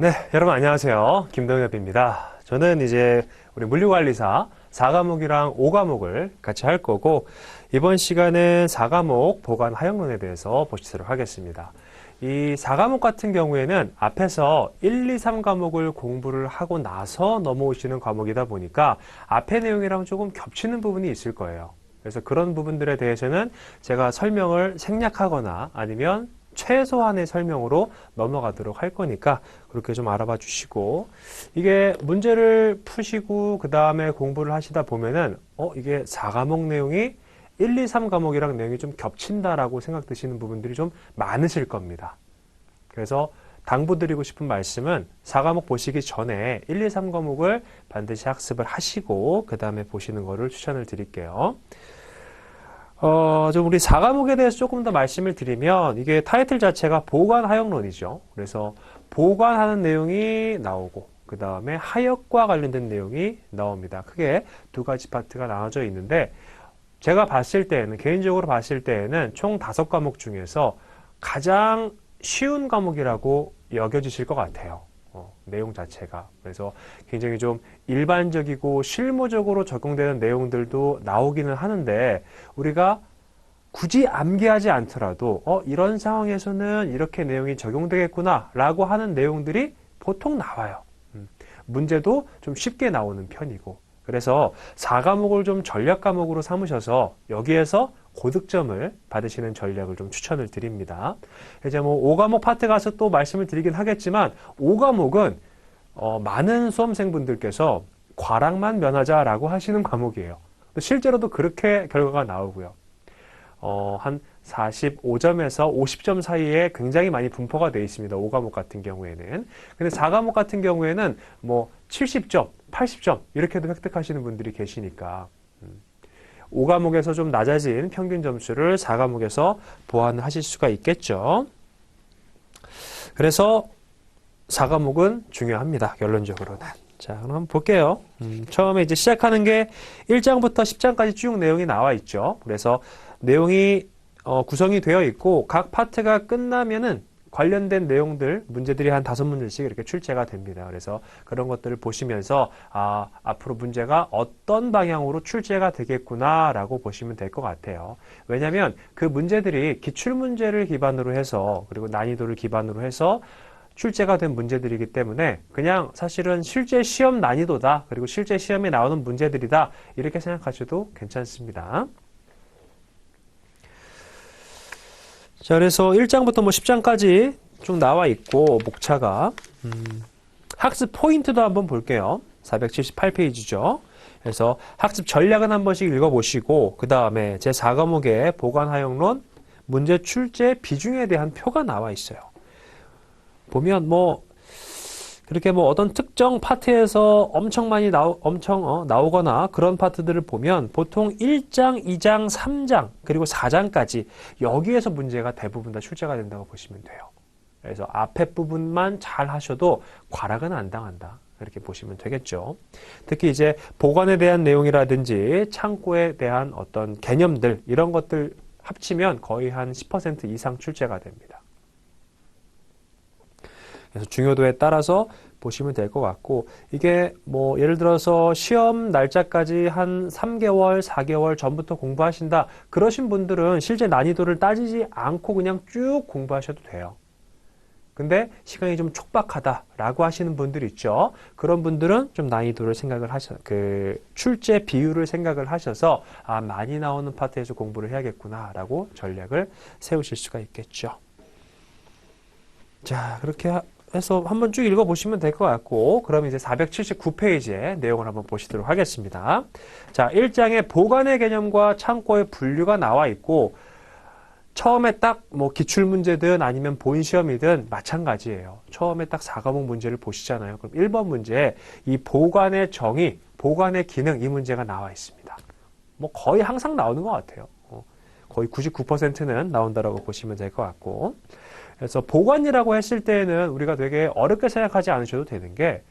네, 여러분 안녕하세요. 김동엽입니다. 저는 이제 우리 물류관리사 4과목이랑 5과목을 같이 할 거고, 이번 시간은 4과목 보관 하역론에 대해서 보시도록 하겠습니다. 이 4과목 같은 경우에는 앞에서 1, 2, 3과목을 공부를 하고 나서 넘어오시는 과목이다 보니까 앞의 내용이랑 조금 겹치는 부분이 있을 거예요. 그래서 그런 부분들에 대해서는 제가 설명을 생략하거나 아니면 최소한의 설명으로 넘어가도록 할 거니까 그렇게 좀 알아봐 주시고, 이게 문제를 푸시고 그 다음에 공부를 하시다 보면은 이게 4과목 내용이 1, 2, 3과목이랑 내용이 좀 겹친다라고 생각되시는 부분들이 좀 많으실 겁니다. 그래서 당부드리고 싶은 말씀은 4과목 보시기 전에 1, 2, 3과목을 반드시 학습을 하시고 그 다음에 보시는 거를 추천을 드릴게요. 좀 우리 4과목에 대해서 조금 더 말씀을 드리면, 이게 타이틀 자체가 보관 하역론이죠. 그래서 보관하는 내용이 나오고 그 다음에 하역과 관련된 내용이 나옵니다. 크게 두 가지 파트가 나눠져 있는데, 제가 봤을 때에는, 개인적으로 봤을 때에는 총 5과목 중에서 가장 쉬운 과목이라고 여겨지실 것 같아요. 내용 자체가. 그래서 굉장히 좀 일반적이고 실무적으로 적용되는 내용들도 나오기는 하는데, 우리가 굳이 암기하지 않더라도 이런 상황에서는 이렇게 내용이 적용되겠구나 라고 하는 내용들이 보통 나와요. 문제도 좀 쉽게 나오는 편이고, 그래서 4과목을 좀 전략 과목으로 삼으셔서 여기에서 고득점을 받으시는 전략을 좀 추천을 드립니다. 이제 뭐 5과목 파트 가서 또 말씀을 드리긴 하겠지만, 5과목은 많은 수험생분들께서 과락만 면하자라고 하시는 과목이에요. 실제로도 그렇게 결과가 나오고요. 한 45점에서 50점 사이에 굉장히 많이 분포가 되어 있습니다. 5과목 같은 경우에는. 근데 4과목 같은 경우에는 뭐 70점, 80점 이렇게도 획득하시는 분들이 계시니까 5과목에서 좀 낮아진 평균 점수를 4과목에서 보완하실 수가 있겠죠. 그래서 4과목은 중요합니다. 결론적으로는. 자, 그럼 한번 볼게요. 처음에 이제 시작하는 게 1장부터 10장까지 쭉 내용이 나와 있죠. 그래서 내용이 구성이 되어 있고, 각 파트가 끝나면은 관련된 내용들, 문제들이 한 5문제씩 이렇게 출제가 됩니다. 그래서 그런 것들을 보시면서 앞으로 문제가 어떤 방향으로 출제가 되겠구나라고 보시면 될 것 같아요. 왜냐하면 그 문제들이 기출문제를 기반으로 해서, 그리고 난이도를 기반으로 해서 출제가 된 문제들이기 때문에 그냥 사실은 실제 시험 난이도다, 그리고 실제 시험에 나오는 문제들이다, 이렇게 생각하셔도 괜찮습니다. 자, 그래서 1장부터 뭐 10장까지 쭉 나와 있고, 목차가 학습 포인트도 한번 볼게요. 478페이지죠. 그래서 학습 전략은 한 번씩 읽어보시고, 그 다음에 제 4과목의 보관 하역론 문제 출제 비중에 대한 표가 나와 있어요. 보면 뭐 그렇게 뭐 어떤 특정 파트에서 엄청 많이 나오거나 그런 파트들을 보면 보통 1장, 2장, 3장, 그리고 4장까지 여기에서 문제가 대부분 다 출제가 된다고 보시면 돼요. 그래서 앞에 부분만 잘 하셔도 과락은 안 당한다, 이렇게 보시면 되겠죠. 특히 이제 보관에 대한 내용이라든지 창고에 대한 어떤 개념들, 이런 것들 합치면 거의 한 10% 이상 출제가 됩니다. 그래서 중요도에 따라서 보시면 될 것 같고, 이게 뭐 예를 들어서 시험 날짜까지 한 3개월, 4개월 전부터 공부하신다, 그러신 분들은 실제 난이도를 따지지 않고 그냥 쭉 공부하셔도 돼요. 근데 시간이 좀 촉박하다라고 하시는 분들 있죠. 그런 분들은 좀 난이도를 생각을 출제 비율을 생각을 하셔서 많이 나오는 파트에서 공부를 해야겠구나라고 전략을 세우실 수가 있겠죠. 자, 그렇게 해서 한번 쭉 읽어보시면 될 것 같고, 그럼 이제 479페이지의 내용을 한번 보시도록 하겠습니다. 자, 1장에 보관의 개념과 창고의 분류가 나와 있고, 처음에 딱 뭐 기출문제든 아니면 본시험이든 마찬가지예요. 처음에 딱 4과목 문제를 보시잖아요. 그럼 1번 문제에 이 보관의 정의, 보관의 기능, 이 문제가 나와 있습니다. 뭐 거의 항상 나오는 것 같아요. 거의 99%는 나온다라고 보시면 될 것 같고, 그래서 보관이라고 했을 때는 우리가 되게 어렵게 생각하지 않으셔도 되는 게,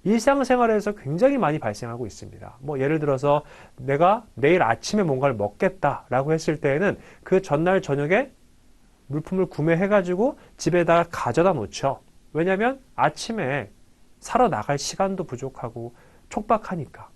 일상생활에서 굉장히 많이 발생하고 있습니다. 뭐 예를 들어서 내가 내일 아침에 뭔가를 먹겠다라고 했을 때에는 그 전날 저녁에 물품을 구매해가지고 집에다가 가져다 놓죠. 왜냐하면 아침에 사러 나갈 시간도 부족하고 촉박하니까.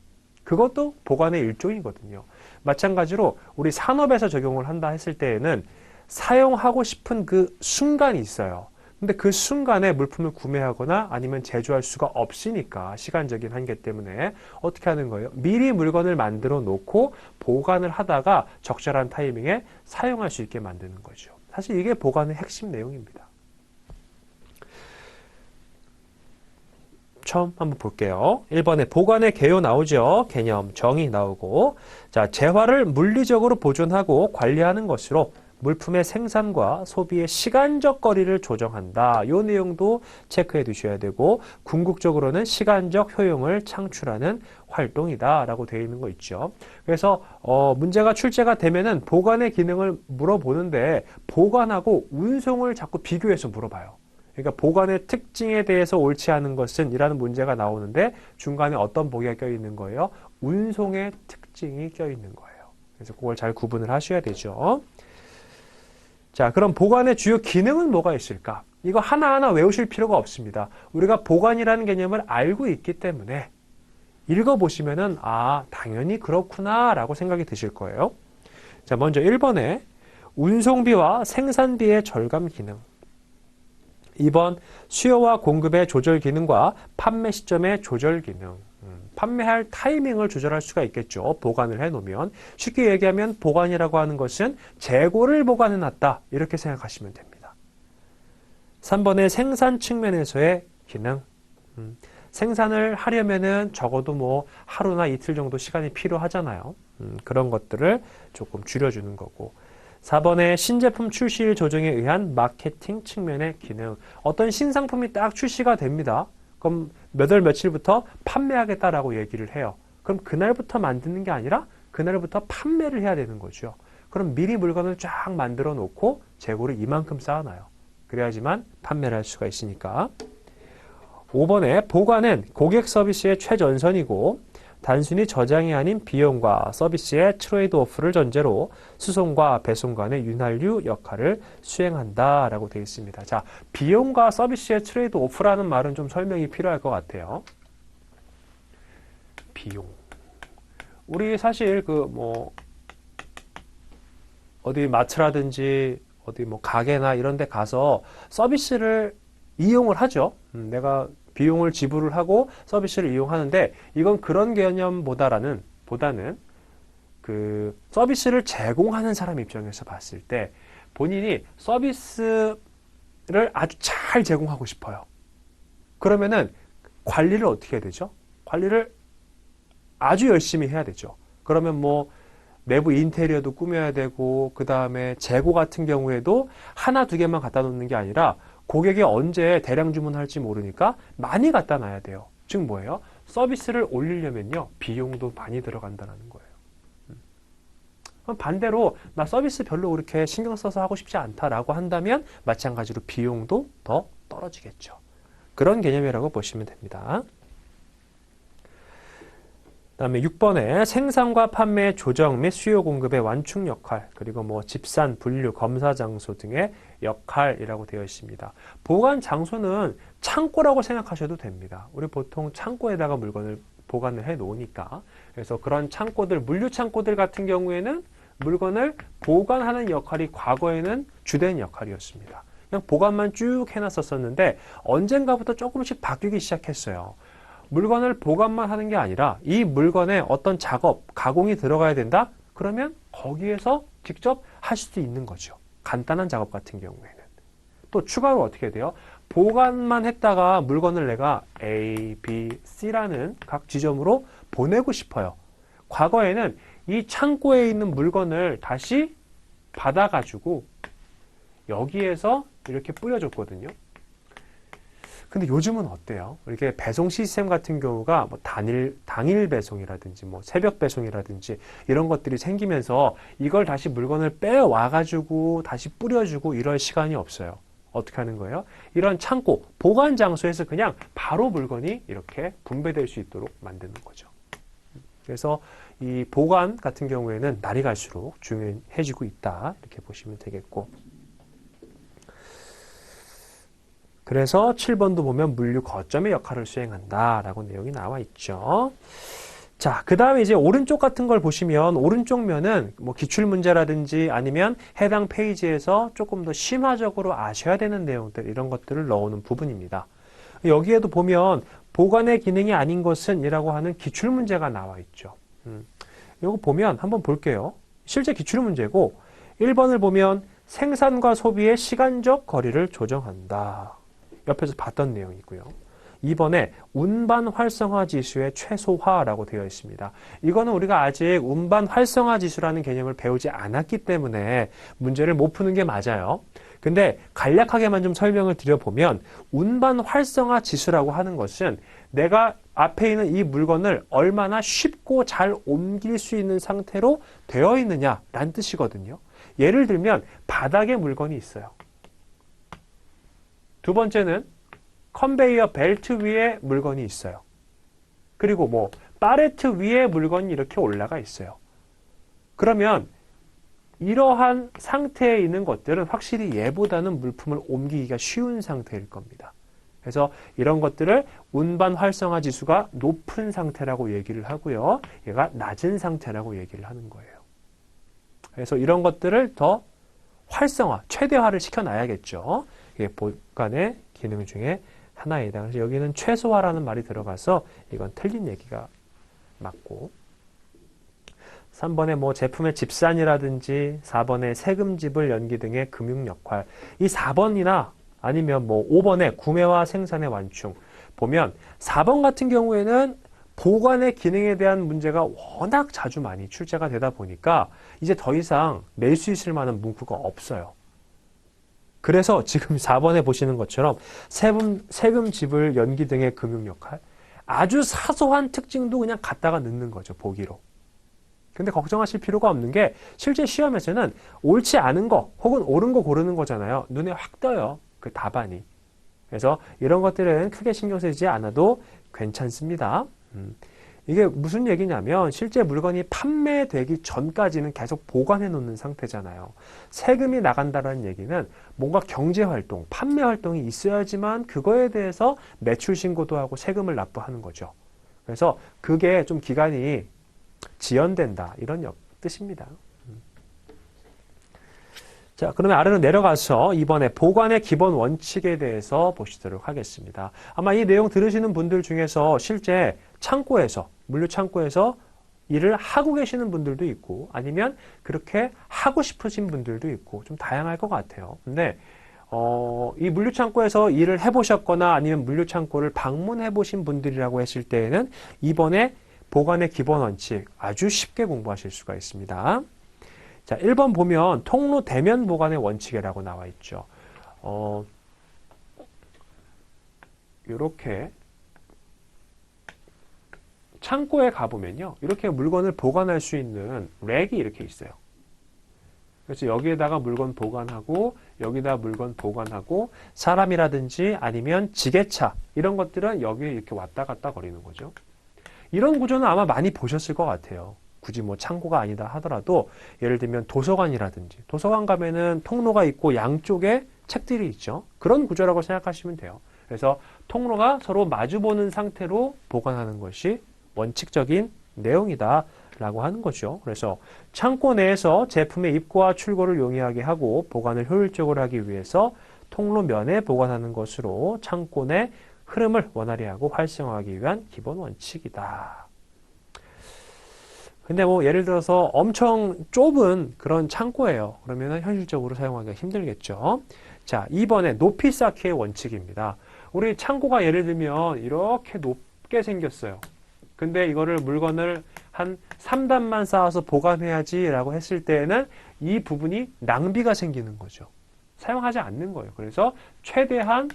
그것도 보관의 일종이거든요. 마찬가지로 우리 산업에서 적용을 한다 했을 때에는 사용하고 싶은 그 순간이 있어요. 근데 그 순간에 물품을 구매하거나 아니면 제조할 수가 없으니까 시간적인 한계 때문에 어떻게 하는 거예요? 미리 물건을 만들어 놓고 보관을 하다가 적절한 타이밍에 사용할 수 있게 만드는 거죠. 사실 이게 보관의 핵심 내용입니다. 처음 한번 볼게요. 1번에 보관의 개요 나오죠. 개념, 정의 나오고. 자, 재화를 물리적으로 보존하고 관리하는 것으로 물품의 생산과 소비의 시간적 거리를 조정한다. 이 내용도 체크해 두셔야 되고, 궁극적으로는 시간적 효용을 창출하는 활동이다 라고 되어 있는 거 있죠. 그래서 문제가 출제가 되면은 보관의 기능을 물어보는데 보관하고 운송을 자꾸 비교해서 물어봐요. 그러니까 보관의 특징에 대해서 옳지 않은 것은 이라는 문제가 나오는데 중간에 어떤 보기가 껴있는 거예요? 운송의 특징이 껴있는 거예요. 그래서 그걸 잘 구분을 하셔야 되죠. 자, 그럼 보관의 주요 기능은 뭐가 있을까? 이거 하나하나 외우실 필요가 없습니다. 우리가 보관이라는 개념을 알고 있기 때문에 읽어보시면은 아, 당연히 그렇구나 라고 생각이 드실 거예요. 자, 먼저 1번에 운송비와 생산비의 절감 기능. 2번 수요와 공급의 조절 기능과 판매 시점의 조절 기능. 판매할 타이밍을 조절할 수가 있겠죠. 보관을 해놓으면. 쉽게 얘기하면 보관이라고 하는 것은 재고를 보관해 놨다. 이렇게 생각하시면 됩니다. 3번의 생산 측면에서의 기능. 생산을 하려면은 적어도 뭐 하루나 이틀 정도 시간이 필요하잖아요. 그런 것들을 조금 줄여주는 거고. 4번의 신제품 출시일 조정에 의한 마케팅 측면의 기능. 어떤 신상품이 딱 출시가 됩니다. 그럼 몇 월 며칠부터 판매하겠다라고 얘기를 해요. 그럼 그날부터 만드는 게 아니라 그날부터 판매를 해야 되는 거죠. 그럼 미리 물건을 쫙 만들어 놓고 재고를 이만큼 쌓아놔요. 그래야지만 판매를 할 수가 있으니까. 5번에 보관은 고객 서비스의 최전선이고 단순히 저장이 아닌 비용과 서비스의 트레이드 오프를 전제로 수송과 배송 간의 윤활유 역할을 수행한다라고 되어 있습니다. 자, 비용과 서비스의 트레이드 오프라는 말은 좀 설명이 필요할 것 같아요. 비용. 우리 사실 어디 마트라든지 어디 가게나 이런 데 가서 서비스를 이용을 하죠. 내가 비용을 지불을 하고 서비스를 이용하는데 이건 그런 개념보다는 그 서비스를 제공하는 사람 입장에서 봤을 때 본인이 서비스를 아주 잘 제공하고 싶어요. 그러면은 관리를 어떻게 해야 되죠? 관리를 아주 열심히 해야 되죠. 그러면 내부 인테리어도 꾸며야 되고 그 다음에 재고 같은 경우에도 하나 두 개만 갖다 놓는 게 아니라 고객이 언제 대량 주문할지 모르니까 많이 갖다 놔야 돼요. 즉 뭐예요? 서비스를 올리려면요. 비용도 많이 들어간다는 거예요. 그럼 반대로 나 서비스 별로 그렇게 신경 써서 하고 싶지 않다라고 한다면 마찬가지로 비용도 더 떨어지겠죠. 그런 개념이라고 보시면 됩니다. 그다음에 6번에 생산과 판매의 조정 및 수요 공급의 완충 역할, 그리고 집산, 분류, 검사 장소 등의 역할이라고 되어 있습니다. 보관 장소는 창고라고 생각하셔도 됩니다. 우리 보통 창고에다가 물건을 보관을 해 놓으니까. 그래서 그런 창고들, 물류 창고들 같은 경우에는 물건을 보관하는 역할이 과거에는 주된 역할이었습니다. 그냥 보관만 쭉 해놨었는데 언젠가부터 조금씩 바뀌기 시작했어요. 물건을 보관만 하는 게 아니라 이 물건에 어떤 작업, 가공이 들어가야 된다? 그러면 거기에서 직접 할 수도 있는 거죠. 간단한 작업 같은 경우에는. 또 추가로 어떻게 돼요? 보관만 했다가 물건을 내가 A, B, C라는 각 지점으로 보내고 싶어요. 과거에는 이 창고에 있는 물건을 다시 받아가지고 여기에서 이렇게 뿌려줬거든요. 근데 요즘은 어때요? 이렇게 배송 시스템 같은 경우가 당일 배송이라든지 새벽 배송이라든지 이런 것들이 생기면서 이걸 다시 물건을 빼와가지고 다시 뿌려주고 이럴 시간이 없어요. 어떻게 하는 거예요? 이런 창고, 보관 장소에서 그냥 바로 물건이 이렇게 분배될 수 있도록 만드는 거죠. 그래서 이 보관 같은 경우에는 날이 갈수록 중요해지고 있다. 이렇게 보시면 되겠고. 그래서 7번도 보면 물류 거점의 역할을 수행한다라고 내용이 나와 있죠. 자, 그 다음에 이제 오른쪽 같은 걸 보시면 오른쪽 면은 뭐 기출문제라든지 아니면 해당 페이지에서 조금 더 심화적으로 아셔야 되는 내용들 이런 것들을 넣어놓은 부분입니다. 여기에도 보면 보관의 기능이 아닌 것은 이라고 하는 기출문제가 나와 있죠. 이거 보면 한번 볼게요. 실제 기출문제고 1번을 보면 생산과 소비의 시간적 거리를 조정한다. 옆에서 봤던 내용이고요. 2번에 운반 활성화 지수의 최소화라고 되어 있습니다. 이거는 우리가 아직 운반 활성화 지수라는 개념을 배우지 않았기 때문에 문제를 못 푸는 게 맞아요. 근데 간략하게만 좀 설명을 드려보면 운반 활성화 지수라고 하는 것은 내가 앞에 있는 이 물건을 얼마나 쉽고 잘 옮길 수 있는 상태로 되어 있느냐라는 뜻이거든요. 예를 들면 바닥에 물건이 있어요. 두 번째는 컨베이어 벨트 위에 물건이 있어요. 그리고 뭐 팔레트 위에 물건이 이렇게 올라가 있어요. 그러면 이러한 상태에 있는 것들은 확실히 얘보다는 물품을 옮기기가 쉬운 상태일 겁니다. 그래서 이런 것들을 운반 활성화 지수가 높은 상태라고 얘기를 하고요. 얘가 낮은 상태라고 얘기를 하는 거예요. 그래서 이런 것들을 더 활성화, 최대화를 시켜놔야겠죠. 이게 보관의 기능 중에 하나이다. 그래서 여기는 최소화라는 말이 들어가서 이건 틀린 얘기가 맞고 3번에 뭐 제품의 집산이라든지 4번에 세금지불 연기 등의 금융 역할 이 4번이나 아니면 뭐 5번에 구매와 생산의 완충 보면 4번 같은 경우에는 보관의 기능에 대한 문제가 워낙 자주 많이 출제가 되다 보니까 이제 더 이상 낼 수 있을 만한 문구가 없어요. 그래서 지금 4번에 보시는 것처럼 세금 지불 연기 등의 금융 역할 아주 사소한 특징도 그냥 갖다가 넣는 거죠. 보기로. 근데 걱정하실 필요가 없는 게 실제 시험에서는 옳지 않은 거 혹은 옳은 거 고르는 거잖아요. 눈에 확 떠요. 그 답안이. 그래서 이런 것들은 크게 신경 쓰지 않아도 괜찮습니다. 이게 무슨 얘기냐면 실제 물건이 판매되기 전까지는 계속 보관해 놓는 상태잖아요. 세금이 나간다는 얘기는 뭔가 경제활동, 판매활동이 있어야지만 그거에 대해서 매출 신고도 하고 세금을 납부하는 거죠. 그래서 그게 좀 기간이 지연된다 이런 뜻입니다. 자, 그러면 아래로 내려가서 이번에 보관의 기본 원칙에 대해서 보시도록 하겠습니다. 아마 이 내용 들으시는 분들 중에서 실제 창고에서, 물류 창고에서 일을 하고 계시는 분들도 있고 아니면 그렇게 하고 싶으신 분들도 있고 좀 다양할 것 같아요. 근데 이 물류 창고에서 일을 해보셨거나 아니면 물류 창고를 방문해 보신 분들이라고 했을 때에는 이번에 보관의 기본 원칙 아주 쉽게 공부하실 수가 있습니다. 자, 1번 보면 통로 대면 보관의 원칙이라고 나와 있죠. 이렇게 창고에 가보면요. 이렇게 물건을 보관할 수 있는 랙이 이렇게 있어요. 그래서 여기에다가 물건 보관하고 여기다 물건 보관하고 사람이라든지 아니면 지게차 이런 것들은 여기에 이렇게 왔다 갔다 거리는 거죠. 이런 구조는 아마 많이 보셨을 것 같아요. 굳이 뭐 창고가 아니다 하더라도 예를 들면 도서관이라든지 도서관 가면은 통로가 있고 양쪽에 책들이 있죠. 그런 구조라고 생각하시면 돼요. 그래서 통로가 서로 마주보는 상태로 보관하는 것이 원칙적인 내용이다 라고 하는 거죠. 그래서 창고 내에서 제품의 입고와 출고를 용이하게 하고 보관을 효율적으로 하기 위해서 통로면에 보관하는 것으로 창고 내 흐름을 원활히 하고 활성화하기 위한 기본 원칙이다. 근데 뭐 예를 들어서 엄청 좁은 그런 창고예요. 그러면 현실적으로 사용하기가 힘들겠죠. 자, 2번에 높이 쌓기의 원칙입니다. 우리 창고가 예를 들면 이렇게 높게 생겼어요. 근데 이거를 물건을 한 3단만 쌓아서 보관해야지 라고 했을 때에는 이 부분이 낭비가 생기는 거죠. 사용하지 않는 거예요. 그래서 최대한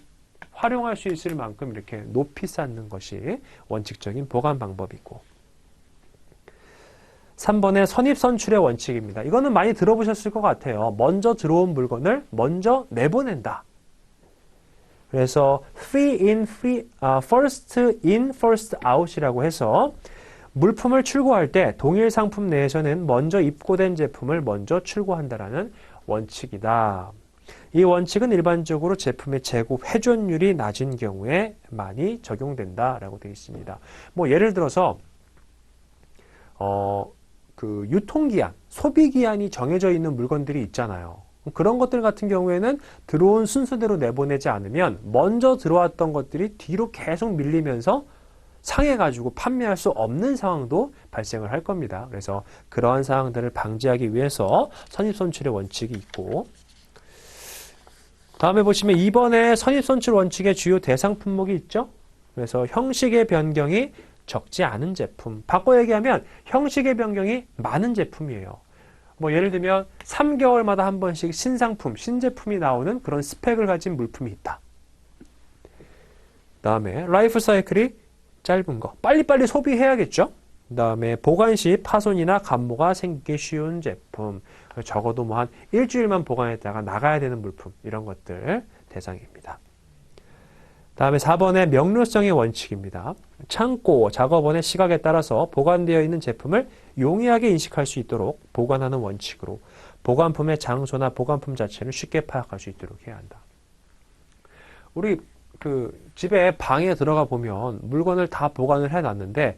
활용할 수 있을 만큼 이렇게 높이 쌓는 것이 원칙적인 보관 방법이고 3번의 선입선출의 원칙입니다. 이거는 많이 들어보셨을 것 같아요. 먼저 들어온 물건을 먼저 내보낸다. 그래서 first in, first out이라고 해서 물품을 출고할 때 동일 상품 내에서는 먼저 입고된 제품을 먼저 출고한다라는 원칙이다. 이 원칙은 일반적으로 제품의 재고 회전율이 낮은 경우에 많이 적용된다라고 되어 있습니다. 뭐 예를 들어서 그 유통기한, 소비기한이 정해져 있는 물건들이 있잖아요. 그런 것들 같은 경우에는 들어온 순서대로 내보내지 않으면 먼저 들어왔던 것들이 뒤로 계속 밀리면서 상해가지고 판매할 수 없는 상황도 발생을 할 겁니다. 그래서 그러한 상황들을 방지하기 위해서 선입선출의 원칙이 있고, 다음에 보시면 2번에 선입선출 원칙의 주요 대상 품목이 있죠. 그래서 형식의 변경이 적지 않은 제품. 바꿔 얘기하면 형식의 변경이 많은 제품이에요. 뭐 예를 들면 3개월마다 한 번씩 신상품, 신제품이 나오는 그런 스펙을 가진 물품이 있다. 다음에 라이프 사이클이 짧은 거. 빨리빨리 소비해야겠죠. 다음에 보관 시 파손이나 감모가 생기기 쉬운 제품. 적어도 뭐 한 일주일만 보관했다가 나가야 되는 물품. 이런 것들 대상입니다. 다음에 4번의 명료성의 원칙입니다. 창고, 작업원의 시각에 따라서 보관되어 있는 제품을 용이하게 인식할 수 있도록 보관하는 원칙으로 보관품의 장소나 보관품 자체를 쉽게 파악할 수 있도록 해야 한다. 우리 그 집에 방에 들어가 보면 물건을 다 보관을 해놨는데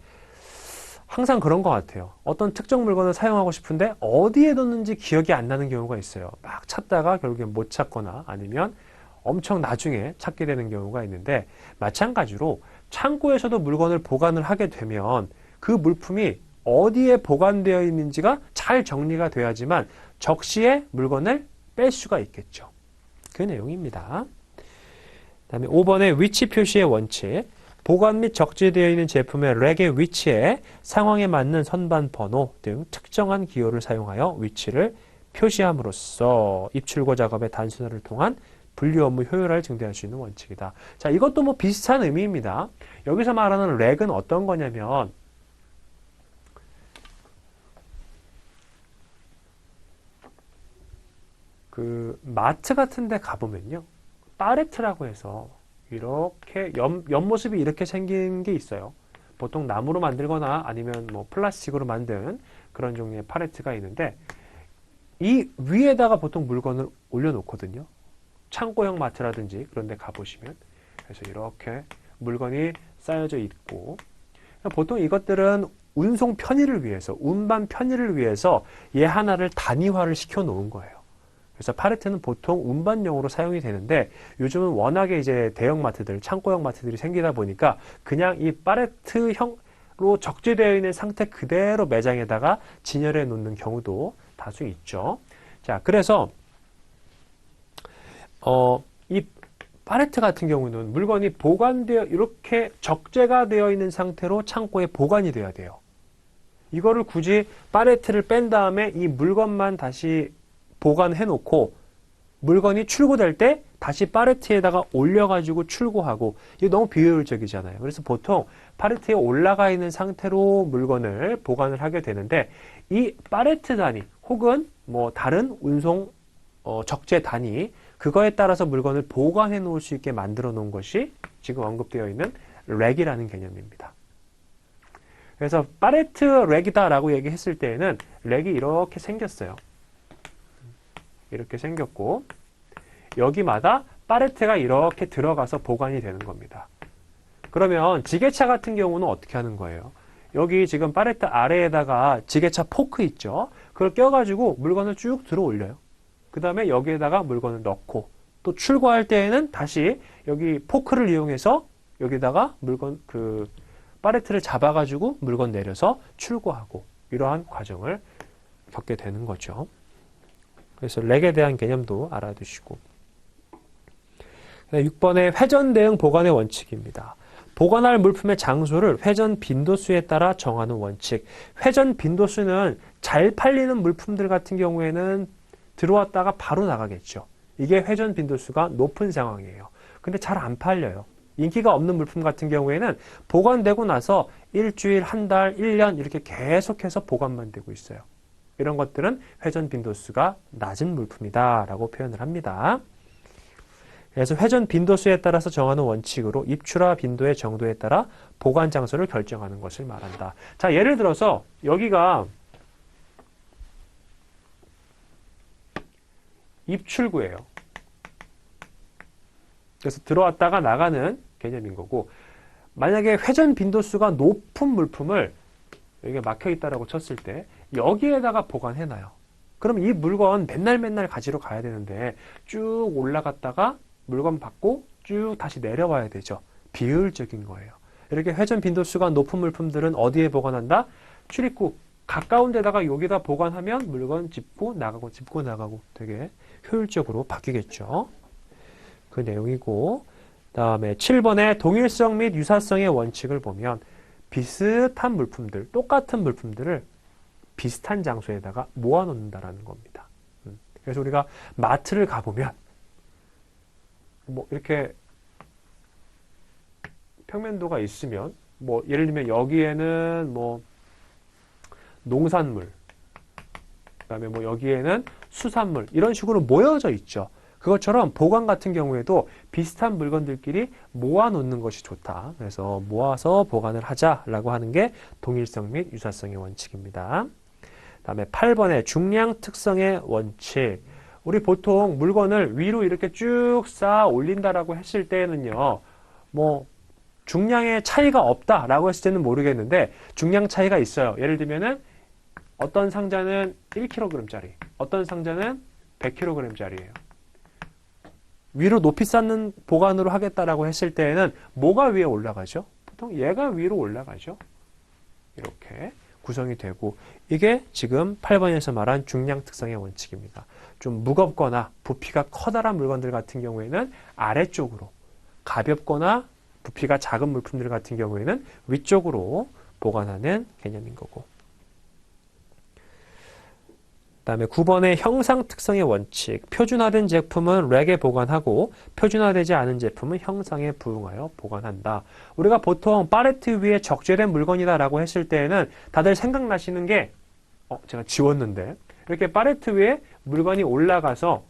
항상 그런 것 같아요. 어떤 특정 물건을 사용하고 싶은데 어디에 뒀는지 기억이 안 나는 경우가 있어요. 막 찾다가 결국엔 못 찾거나 아니면 엄청 나중에 찾게 되는 경우가 있는데, 마찬가지로 창고에서도 물건을 보관을 하게 되면 그 물품이 어디에 보관되어 있는지가 잘 정리가 돼야지만 적시에 물건을 뺄 수가 있겠죠. 그 내용입니다. 다음에 5번의 위치 표시의 원칙. 보관 및 적재되어 있는 제품의 랙의 위치에 상황에 맞는 선반 번호 등 특정한 기호를 사용하여 위치를 표시함으로써 입출고 작업의 단순화를 통한 분류 업무 효율화를 증대할 수 있는 원칙이다. 자, 이것도 뭐 비슷한 의미입니다. 여기서 말하는 랙은 어떤 거냐면 그 마트 같은 데 가보면요. 파레트라고 해서 이렇게 옆모습이 이렇게 생긴 게 있어요. 보통 나무로 만들거나 아니면 뭐 플라스틱으로 만든 그런 종류의 팔레트가 있는데 이 위에다가 보통 물건을 올려놓거든요. 창고형 마트라든지 그런 데 가보시면. 그래서 이렇게 물건이 쌓여져 있고, 보통 이것들은 운송 편의를 위해서, 운반 편의를 위해서 얘 하나를 단위화를 시켜 놓은 거예요. 그래서 팔레트는 보통 운반용으로 사용이 되는데 요즘은 워낙에 이제 대형마트들, 창고형 마트들이 생기다 보니까 그냥 이 팔레트형으로 적재되어 있는 상태 그대로 매장에다가 진열해 놓는 경우도 다수 있죠. 자, 그래서 이 팔레트 같은 경우는 물건이 보관되어 이렇게 적재가 되어 있는 상태로 창고에 보관이 돼야 돼요. 이거를 굳이 팔레트를 뺀 다음에 이 물건만 다시 보관해 놓고 물건이 출고될 때 다시 팔레트에다가 올려가지고 출고하고, 이게 너무 비효율적이잖아요. 그래서 보통 팔레트에 올라가 있는 상태로 물건을 보관을 하게 되는데 이 팔레트 단위 혹은 뭐 다른 운송 적재 단위, 그거에 따라서 물건을 보관해 놓을 수 있게 만들어 놓은 것이 지금 언급되어 있는 랙이라는 개념입니다. 그래서 팔레트 랙이다라고 얘기했을 때에는 랙이 이렇게 생겼어요. 이렇게 생겼고 여기마다 팔레트가 이렇게 들어가서 보관이 되는 겁니다. 그러면 지게차 같은 경우는 어떻게 하는 거예요? 여기 지금 팔레트 아래에다가 지게차 포크 있죠? 그걸 껴가지고 물건을 쭉 들어 올려요. 그 다음에 여기에다가 물건을 넣고 또 출고할 때에는 다시 여기 포크를 이용해서 여기다가 물건 팔레트를 잡아가지고 물건 내려서 출고하고, 이러한 과정을 겪게 되는 거죠. 그래서 렉에 대한 개념도 알아두시고. 6번의 회전 대응 보관의 원칙입니다. 보관할 물품의 장소를 회전 빈도수에 따라 정하는 원칙. 회전 빈도수는 잘 팔리는 물품들 같은 경우에는 들어왔다가 바로 나가겠죠. 이게 회전 빈도수가 높은 상황이에요. 근데 잘 안 팔려요. 인기가 없는 물품 같은 경우에는 보관되고 나서 일주일, 한 달, 1년 이렇게 계속해서 보관만 되고 있어요. 이런 것들은 회전 빈도수가 낮은 물품이다 라고 표현을 합니다. 그래서 회전 빈도수에 따라서 정하는 원칙으로 입출하 빈도의 정도에 따라 보관 장소를 결정하는 것을 말한다. 자, 예를 들어서 여기가 입출구예요. 그래서 들어왔다가 나가는 개념인 거고, 만약에 회전 빈도수가 높은 물품을 여기가 막혀 있다라고 쳤을 때 여기에다가 보관해놔요. 그럼 이 물건 맨날 가지러 가야 되는데 쭉 올라갔다가 물건 받고 쭉 다시 내려와야 되죠. 비효율적인 거예요. 이렇게 회전 빈도수가 높은 물품들은 어디에 보관한다? 출입구 가까운 데다가 여기다 보관하면 물건 짚고 나가고 되게 효율적으로 바뀌겠죠. 그 내용이고, 다음에 7번의 동일성 및 유사성의 원칙을 보면 비슷한 물품들, 똑같은 물품들을 비슷한 장소에다가 모아놓는다라는 겁니다. 그래서 우리가 마트를 가보면 뭐 이렇게 평면도가 있으면 뭐 예를 들면 여기에는 뭐 농산물, 그다음에 뭐 여기에는 수산물 이런 식으로 모여져 있죠. 그것처럼 보관 같은 경우에도 비슷한 물건들끼리 모아놓는 것이 좋다. 그래서 모아서 보관을 하자라고 하는 게 동일성 및 유사성의 원칙입니다. 다음에 8번의 중량 특성의 원칙. 우리 보통 물건을 위로 이렇게 쭉 쌓아 올린다라고 했을 때는요, 뭐 중량의 차이가 없다라고 했을 때는 모르겠는데 중량 차이가 있어요. 예를 들면은 어떤 상자는 1kg짜리, 어떤 상자는 100kg짜리예요. 위로 높이 쌓는 보관으로 하겠다라고 했을 때에는 뭐가 위에 올라가죠? 보통 얘가 위로 올라가죠. 이렇게 구성이 되고, 이게 지금 8번에서 말한 중량 특성의 원칙입니다. 좀 무겁거나 부피가 커다란 물건들 같은 경우에는 아래쪽으로, 가볍거나 부피가 작은 물품들 같은 경우에는 위쪽으로 보관하는 개념인 거고. 다음에 9번의 형상 특성의 원칙. 표준화된 제품은 랙에 보관하고 표준화되지 않은 제품은 형상에 부응하여 보관한다. 우리가 보통 팔레트 위에 적재된 물건이다라고 했을 때에는 다들 생각나시는 게 제가 지웠는데 이렇게 팔레트 위에 물건이 올라가서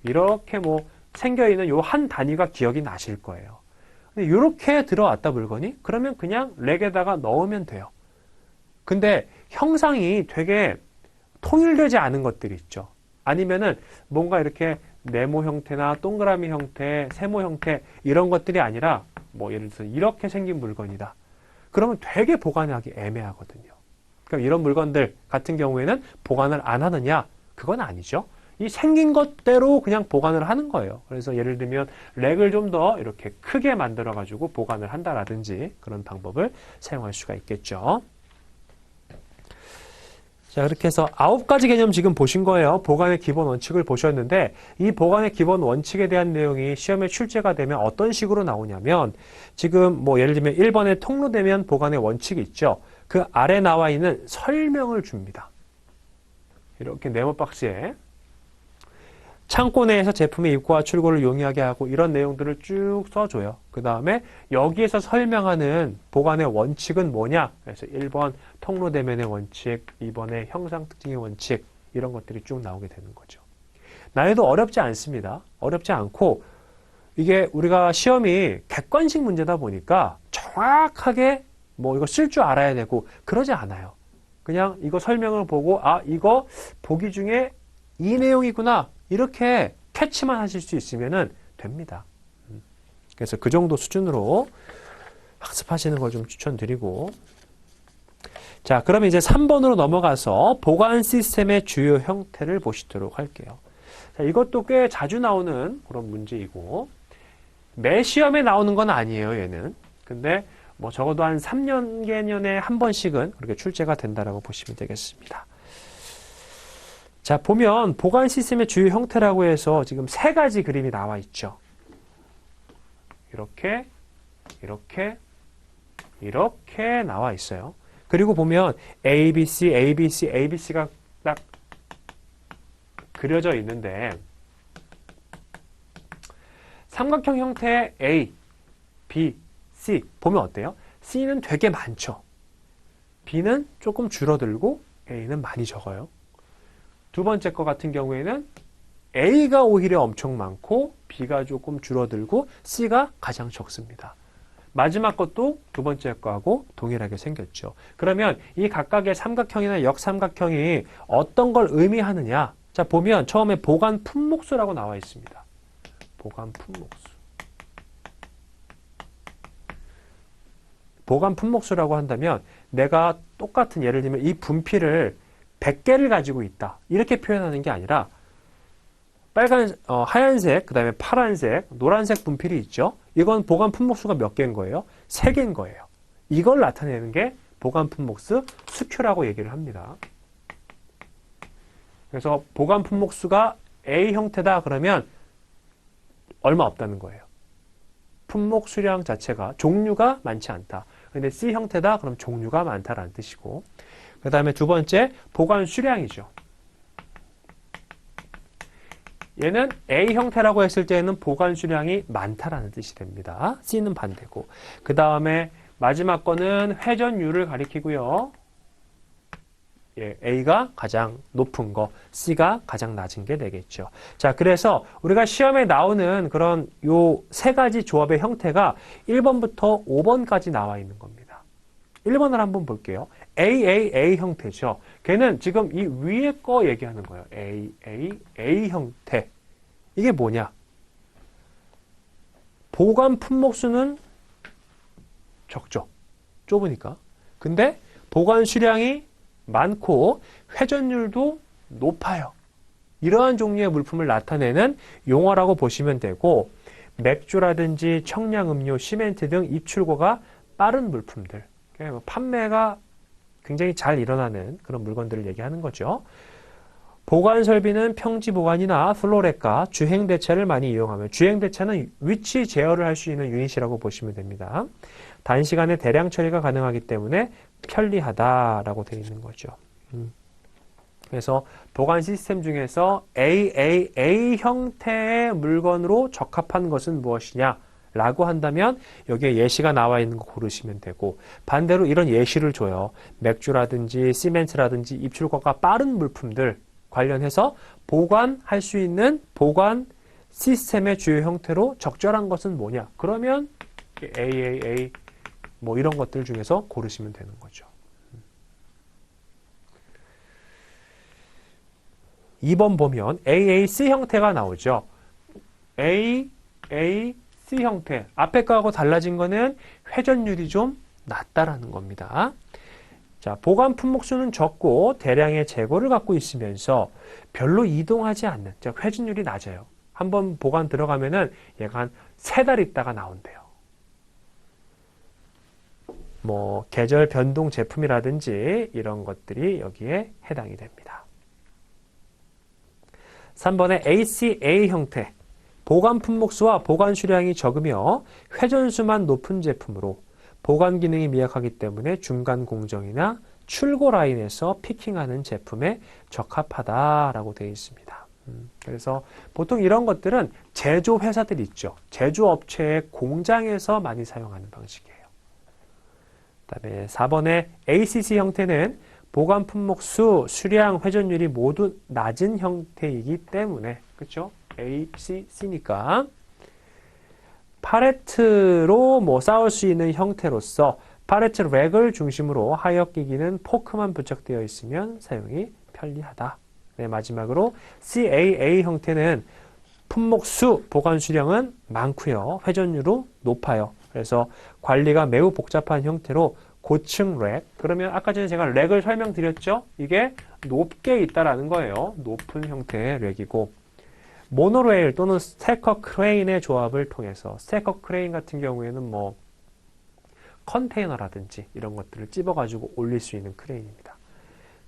이렇게 뭐 생겨있는 요 한 단위가 기억이 나실 거예요. 근데 이렇게 들어왔다 물건이? 그러면 그냥 랙에다가 넣으면 돼요. 근데 형상이 되게 통일되지 않은 것들이 있죠. 아니면은 뭔가 이렇게 네모 형태나 동그라미 형태, 세모 형태 이런 것들이 아니라 뭐 예를 들어서 이렇게 생긴 물건이다. 그러면 되게 보관하기 애매하거든요. 그럼 이런 물건들 같은 경우에는 보관을 안 하느냐? 그건 아니죠. 이 생긴 것대로 그냥 보관을 하는 거예요. 그래서 예를 들면 랙을 좀 더 이렇게 크게 만들어 가지고 보관을 한다라든지 그런 방법을 사용할 수가 있겠죠. 자, 그렇게 해서 9가지 개념 지금 보신 거예요. 보관의 기본 원칙을 보셨는데 이 보관의 기본 원칙에 대한 내용이 시험에 출제가 되면 어떤 식으로 나오냐면 지금 뭐 예를 들면 1번에 통로대면 보관의 원칙이 있죠. 그 아래 나와 있는 설명을 줍니다. 이렇게 네모 박스에 창고 내에서 제품의 입고와 출고를 용이하게 하고 이런 내용들을 쭉 써줘요. 그 다음에 여기에서 설명하는 보관의 원칙은 뭐냐? 그래서 1번 통로대면의 원칙, 2번의 형상 특징의 원칙 이런 것들이 쭉 나오게 되는 거죠. 난이도 어렵지 않습니다. 어렵지 않고 이게 우리가 시험이 객관식 문제다 보니까 정확하게 뭐 이거 쓸 줄 알아야 되고 그러지 않아요. 그냥 이거 설명을 보고 이거 보기 중에 이 내용이구나 이렇게 캐치만 하실 수 있으면 됩니다. 그래서 그 정도 수준으로 학습하시는 걸 좀 추천드리고, 자, 그러면 이제 3번으로 넘어가서 보관 시스템의 주요 형태를 보시도록 할게요. 자, 이것도 꽤 자주 나오는 그런 문제이고 매 시험에 나오는 건 아니에요, 얘는. 근데 뭐 적어도 한 3년 개년에 한 번씩은 그렇게 출제가 된다라고 보시면 되겠습니다. 자, 보면 보관 시스템의 주요 형태라고 해서 지금 3가지 그림이 나와 있죠. 이렇게, 이렇게, 이렇게 나와 있어요. 그리고 보면 ABC, ABC, ABC가 딱 그려져 있는데 삼각형 형태의 A, B, C 보면 어때요? C는 되게 많죠. B는 조금 줄어들고 A는 많이 적어요. 두 번째 거 같은 경우에는 A가 오히려 엄청 많고 B가 조금 줄어들고 C가 가장 적습니다. 마지막 것도 두 번째 거하고 동일하게 생겼죠. 그러면 이 각각의 삼각형이나 역삼각형이 어떤 걸 의미하느냐? 자, 보면 처음에 보관 품목수라고 나와 있습니다. 보관 품목수. 보관 품목수라고 한다면 내가 똑같은 예를 들면 이 분필을 100개를 가지고 있다. 이렇게 표현하는 게 아니라 하얀색, 그 다음에 파란색, 노란색 분필이 있죠. 이건 보관 품목수가 몇 개인 거예요? 3개인 거예요. 이걸 나타내는 게 보관 품목수 수큐라고 얘기를 합니다. 그래서 보관 품목수가 A 형태다 그러면 얼마 없다는 거예요. 품목 수량 자체가 종류가 많지 않다. 근데 C 형태다 그럼 종류가 많다라는 뜻이고, 그 다음에 두 번째 보관 수량이죠. 얘는 A 형태라고 했을 때는 보관 수량이 많다라는 뜻이 됩니다. C는 반대고, 그 다음에 마지막 거는 회전율을 가리키고요. 예, A가 가장 높은 거, C가 가장 낮은 게 되겠죠. 자, 그래서 우리가 시험에 나오는 그런 요 세 가지 조합의 형태가 1번부터 5번까지 나와 있는 겁니다. 1번을 한번 볼게요. A 형태죠. 걔는 지금 이 위에 거 얘기하는 거예요. A 형태. 이게 뭐냐? 보관 품목수는 적죠. 좁으니까. 근데 보관 수량이 많고 회전율도 높아요. 이러한 종류의 물품을 나타내는 용어라고 보시면 되고, 맥주라든지 청량음료, 시멘트 등 입출고가 빠른 물품들, 판매가 굉장히 잘 일어나는 그런 물건들을 얘기하는 거죠. 보관 설비는 평지 보관이나 플로레카, 주행 대차를 많이 이용하며, 주행 대차는 위치 제어를 할 수 있는 유닛이라고 보시면 됩니다. 단시간에 대량 처리가 가능하기 때문에 편리하다라고 되어 있는 거죠. 그래서 보관 시스템 중에서 A 형태의 물건으로 적합한 것은 무엇이냐 라고 한다면 여기에 예시가 나와 있는 거 고르시면 되고, 반대로 이런 예시를 줘요. 맥주라든지 시멘트라든지 입출고가 빠른 물품들 관련해서 보관할 수 있는 보관 시스템의 주요 형태로 적절한 것은 뭐냐? 그러면 A 뭐 이런 것들 중에서 고르시면 되는 거죠. 2번 보면 AAC 형태가 나오죠. AAC 형태. 앞에 거하고 달라진 거는 회전율이 좀 낮다라는 겁니다. 자, 보관 품목수는 적고 대량의 재고를 갖고 있으면서 별로 이동하지 않는, 즉 회전율이 낮아요. 한번 보관 들어가면은 얘가 한 3달 있다가 나온대요. 뭐 계절 변동 제품이라든지 이런 것들이 여기에 해당이 됩니다. 3번의 ACA 형태. 보관 품목수와 보관 수량이 적으며 회전수만 높은 제품으로 보관 기능이 미약하기 때문에 중간 공정이나 출고 라인에서 피킹하는 제품에 적합하다라고 되어 있습니다. 그래서 보통 이런 것들은 제조 회사들이 있죠. 제조업체의 공장에서 많이 사용하는 방식이에요. 그다음에 4번의 ACC 형태는 보관 품목수, 수량, 회전율이 모두 낮은 형태이기 때문에, 그렇죠? ACC니까 팔레트로 뭐 쌓을 수 있는 형태로서 팔레트 렉을 중심으로 하역 기기는 포크만 부착되어 있으면 사용이 편리하다. 네, 마지막으로 CAA 형태는 품목수, 보관 수량은 많고요. 회전율도 높아요. 그래서 관리가 매우 복잡한 형태로 고층 렉, 그러면 아까 전에 제가 렉을 설명드렸죠? 이게 높게 있다라는 거예요. 높은 형태의 렉이고, 모노레일 또는 스태커 크레인의 조합을 통해서, 스태커 크레인 같은 경우에는 뭐 컨테이너라든지 이런 것들을 찝어가지고 올릴 수 있는 크레인입니다.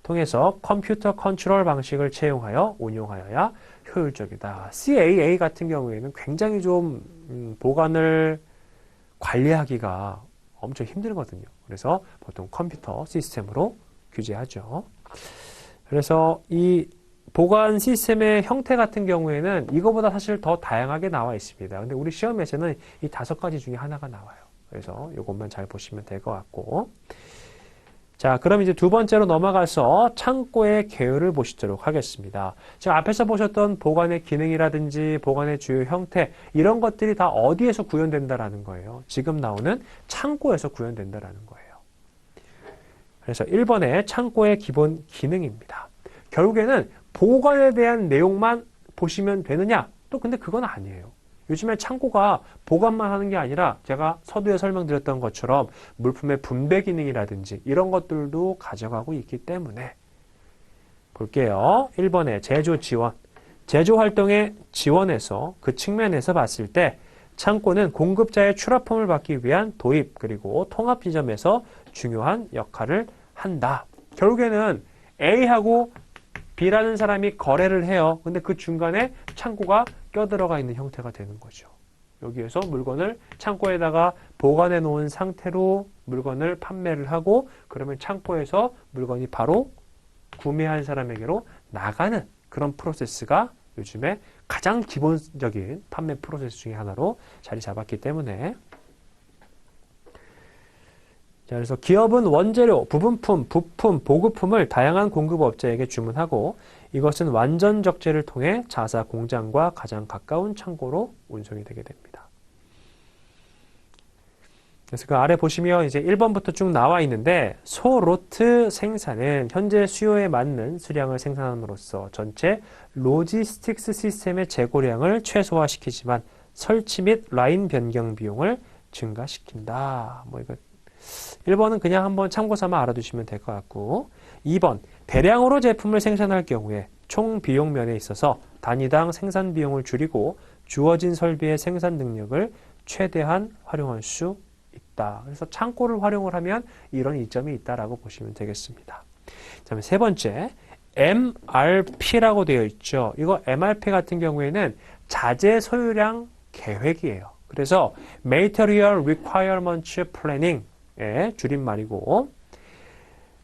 통해서 컴퓨터 컨트롤 방식을 채용하여 운용하여야 효율적이다. CAA 같은 경우에는 굉장히 좀 보관을 관리하기가 엄청 힘들거든요. 그래서 보통 컴퓨터 시스템으로 규제하죠. 그래서 이 보관 시스템의 형태 같은 경우에는 이거보다 사실 더 다양하게 나와 있습니다. 근데 우리 시험에서는 이 5가지 중에 하나가 나와요. 그래서 이것만 잘 보시면 될 것 같고. 자, 그럼 이제 두 번째로 넘어가서 창고의 계율을 보시도록 하겠습니다. 지금 앞에서 보셨던 보관의 기능이라든지 보관의 주요 형태, 이런 것들이 다 어디에서 구현된다라는 거예요. 지금 나오는 창고에서 구현된다라는 거예요. 그래서 1번의 창고의 기본 기능입니다. 결국에는 보관에 대한 내용만 보시면 되느냐? 또 근데 그건 아니에요. 요즘에 창고가 보관만 하는 게 아니라 제가 서두에 설명드렸던 것처럼 물품의 분배 기능이라든지 이런 것들도 가져가고 있기 때문에 볼게요. 1번에 제조 지원. 제조 활동의 지원에서 그 측면에서 봤을 때 창고는 공급자의 출하품을 받기 위한 도입 그리고 통합 지점에서 중요한 역할을 한다. 결국에는 A하고 B라는 사람이 거래를 해요. 근데 그 중간에 창고가 껴들어가 있는 형태가 되는 거죠. 여기에서 물건을 창고에다가 보관해 놓은 상태로 물건을 판매를 하고 그러면 창고에서 물건이 바로 구매한 사람에게로 나가는 그런 프로세스가 요즘에 가장 기본적인 판매 프로세스 중에 하나로 자리 잡았기 때문에 자, 그래서 기업은 원재료, 부분품, 부품, 보급품을 다양한 공급업자에게 주문하고 이것은 완전 적재를 통해 자사 공장과 가장 가까운 창고로 운송이 되게 됩니다. 그래서 그 아래 보시면 이제 1번부터 쭉 나와 있는데 소로트 생산은 현재 수요에 맞는 수량을 생산함으로써 전체 로지스틱스 시스템의 재고량을 최소화시키지만 설치 및 라인 변경 비용을 증가시킨다. 뭐 이거 1번은 그냥 한번 참고 삼아 알아두시면 될 것 같고 2번 대량으로 제품을 생산할 경우에 총 비용 면에 있어서 단위당 생산 비용을 줄이고 주어진 설비의 생산 능력을 최대한 활용할 수 있다. 그래서 창고를 활용을 하면 이런 이점이 있다라고 보시면 되겠습니다. 그다음에 세 번째 MRP라고 되어 있죠. 이거 MRP 같은 경우에는 자재 소유량 계획이에요. 그래서 Material Requirements Planning 의 줄임말이고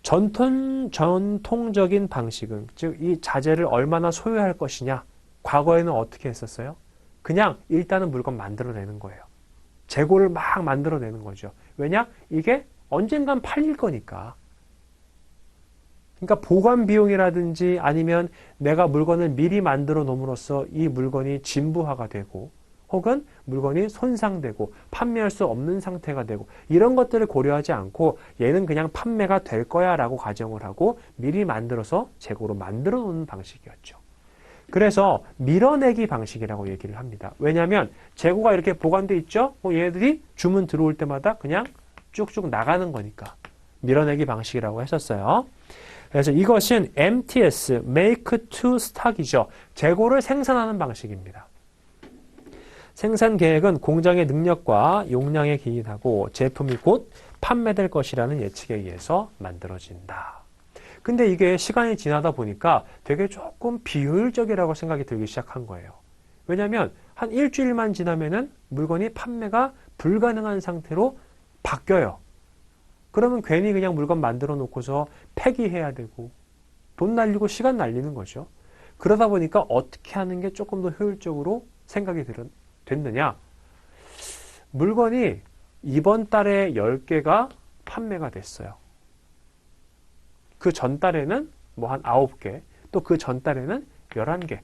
전통적인 방식은 즉 이 자재를 얼마나 소유할 것이냐 과거에는 어떻게 했었어요? 그냥 일단은 물건 만들어내는 거예요. 재고를 막 만들어내는 거죠. 왜냐? 이게 언젠간 팔릴 거니까. 그러니까 보관 비용이라든지 아니면 내가 물건을 미리 만들어 놓음으로써 이 물건이 진부화가 되고 혹은 물건이 손상되고 판매할 수 없는 상태가 되고 이런 것들을 고려하지 않고 얘는 그냥 판매가 될 거야 라고 가정을 하고 미리 만들어서 재고로 만들어 놓는 방식이었죠. 그래서 밀어내기 방식이라고 얘기를 합니다. 왜냐하면 재고가 이렇게 보관돼 있죠. 얘네들이 주문 들어올 때마다 그냥 쭉쭉 나가는 거니까 밀어내기 방식이라고 했었어요. 그래서 이것은 MTS, Make to Stock이죠. 재고를 생산하는 방식입니다. 생산 계획은 공장의 능력과 용량에 기인하고 제품이 곧 판매될 것이라는 예측에 의해서 만들어진다. 근데 이게 시간이 지나다 보니까 되게 조금 비효율적이라고 생각이 들기 시작한 거예요. 왜냐하면 한 일주일만 지나면은 물건이 판매가 불가능한 상태로 바뀌어요. 그러면 괜히 그냥 물건 만들어 놓고서 폐기해야 되고 돈 날리고 시간 날리는 거죠. 그러다 보니까 어떻게 하는 게 조금 더 효율적으로 생각이 됐느냐? 물건이 이번 달에 10개가 판매가 됐어요. 그 전달에는 뭐 한 9개, 또 그 전달에는 11개,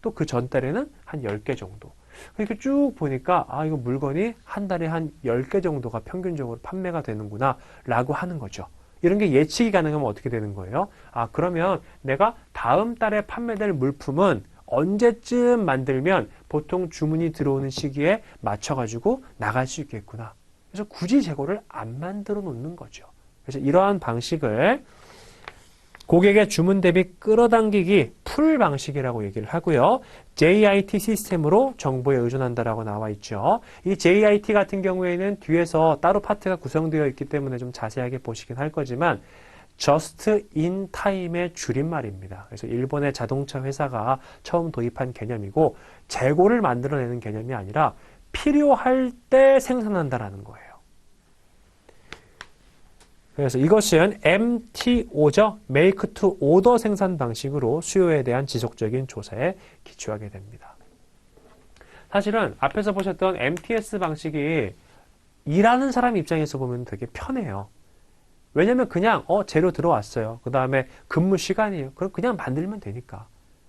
또 그 전달에는 한 10개 정도. 이렇게 쭉 보니까 아 이거 물건이 한 달에 한 10개 정도가 평균적으로 판매가 되는구나 라고 하는 거죠. 이런 게 예측이 가능하면 어떻게 되는 거예요? 아 그러면 내가 다음 달에 판매될 물품은 언제쯤 만들면 보통 주문이 들어오는 시기에 맞춰가지고 나갈 수 있겠구나. 그래서 굳이 재고를 안 만들어 놓는 거죠. 그래서 이러한 방식을 고객의 주문 대비 끌어당기기 풀 방식이라고 얘기를 하고요. JIT 시스템으로 정보에 의존한다라고 나와 있죠. 이 JIT 같은 경우에는 뒤에서 따로 파트가 구성되어 있기 때문에 좀 자세하게 보시긴 할 거지만 Just in Time의 줄임말입니다. 그래서 일본의 자동차 회사가 처음 도입한 개념이고 재고를 만들어내는 개념이 아니라 필요할 때 생산한다라는 거예요. 그래서 이것은 MTO죠. Make to Order 생산 방식으로 수요에 대한 지속적인 조사에 기초하게 됩니다. 사실은 앞에서 보셨던 MTS 방식이 일하는 사람 입장에서 보면 되게 편해요. 왜냐면 그냥 재료 들어왔어요. 그 다음에 근무 시간이에요. 그럼 그냥 만들면 되니까.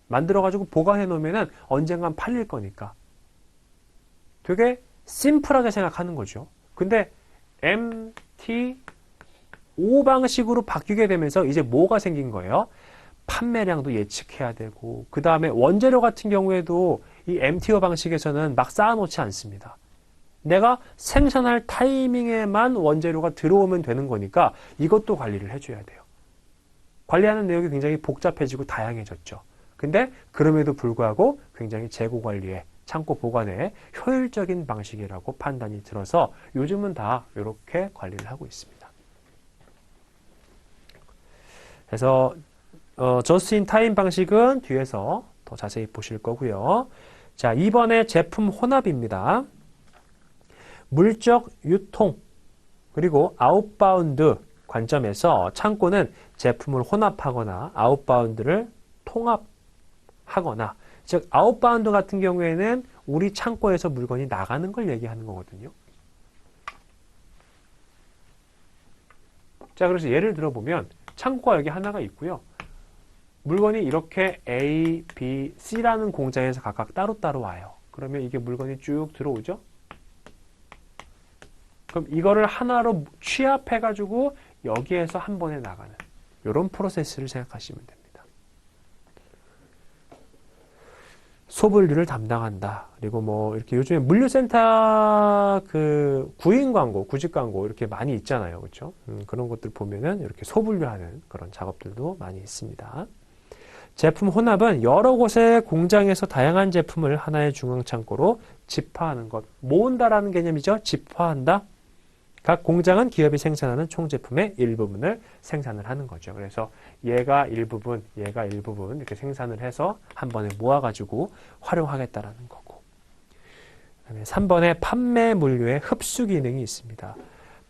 만들어가지고 보관해 놓으면은 언젠간 팔릴 거니까. 되게 심플하게 생각하는 거죠. 근데 MTO 방식으로 바뀌게 되면서 이제 뭐가 생긴 거예요? 판매량도 예측해야 되고 그 다음에 원재료 같은 경우에도 이 MTO 방식에서는 막 쌓아놓지 않습니다. 내가 생산할 타이밍에만 원재료가 들어오면 되는 거니까 이것도 관리를 해줘야 돼요. 관리하는 내용이 굉장히 복잡해지고 다양해졌죠. 근데 그럼에도 불구하고 굉장히 재고 관리에, 창고 보관에 효율적인 방식이라고 판단이 들어서 요즘은 다 이렇게 관리를 하고 있습니다. 그래서 저스트 인 타임 방식은 뒤에서 더 자세히 보실 거고요. 자, 이번에 제품 혼합입니다. 물적 유통 그리고 아웃바운드 관점에서 창고는 제품을 혼합하거나 아웃바운드를 통합하거나, 즉 아웃바운드 같은 경우에는 우리 창고에서 물건이 나가는 걸 얘기하는 거거든요. 자, 그래서 예를 들어보면 창고가 여기 하나가 있고요. 물건이 이렇게 A, B, C라는 공장에서 각각 따로따로 와요. 그러면 이게 물건이 쭉 들어오죠. 그럼 이거를 하나로 취합해가지고 여기에서 한 번에 나가는 이런 프로세스를 생각하시면 됩니다. 소분류를 담당한다. 그리고 뭐 이렇게 요즘에 물류센터 그 구인 광고, 구직 광고 이렇게 많이 있잖아요. 그렇죠? 그런 것들 보면은 이렇게 소분류하는 그런 작업들도 많이 있습니다. 제품 혼합은 여러 곳의 공장에서 다양한 제품을 하나의 중앙 창고로 집화하는 것. 모은다라는 개념이죠. 집화한다. 각 공장은 기업이 생산하는 총 제품의 일부분을 생산을 하는 거죠. 그래서 얘가 일부분, 얘가 일부분 이렇게 생산을 해서 한 번에 모아가지고 활용하겠다라는 거고. 그다음에 3번에 판매 물류의 흡수 기능이 있습니다.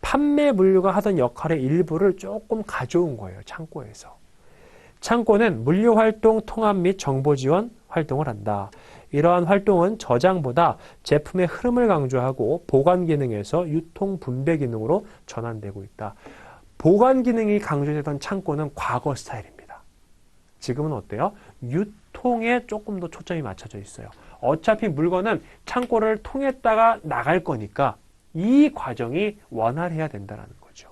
판매 물류가 하던 역할의 일부를 조금 가져온 거예요. 창고에서. 창고는 물류 활동 통합 및 정보 지원 활동을 한다. 이러한 활동은 저장보다 제품의 흐름을 강조하고 보관 기능에서 유통 분배 기능으로 전환되고 있다. 보관 기능이 강조되던 창고는 과거 스타일입니다. 지금은 어때요? 유통에 조금 더 초점이 맞춰져 있어요. 어차피 물건은 창고를 통했다가 나갈 거니까 이 과정이 원활해야 된다는 거죠.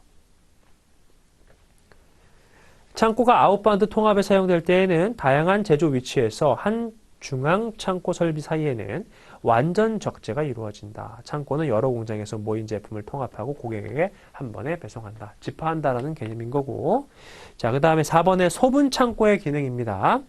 창고가 아웃바운드 통합에 사용될 때에는 다양한 제조 위치에서 한 중앙 창고 설비 사이에는 완전 적재가 이루어진다. 창고는 여러 공장에서 모인 제품을 통합하고 고객에게 한 번에 배송한다. 집화한다라는 개념인 거고. 자, 그 다음에 4번의 소분 창고의 기능입니다.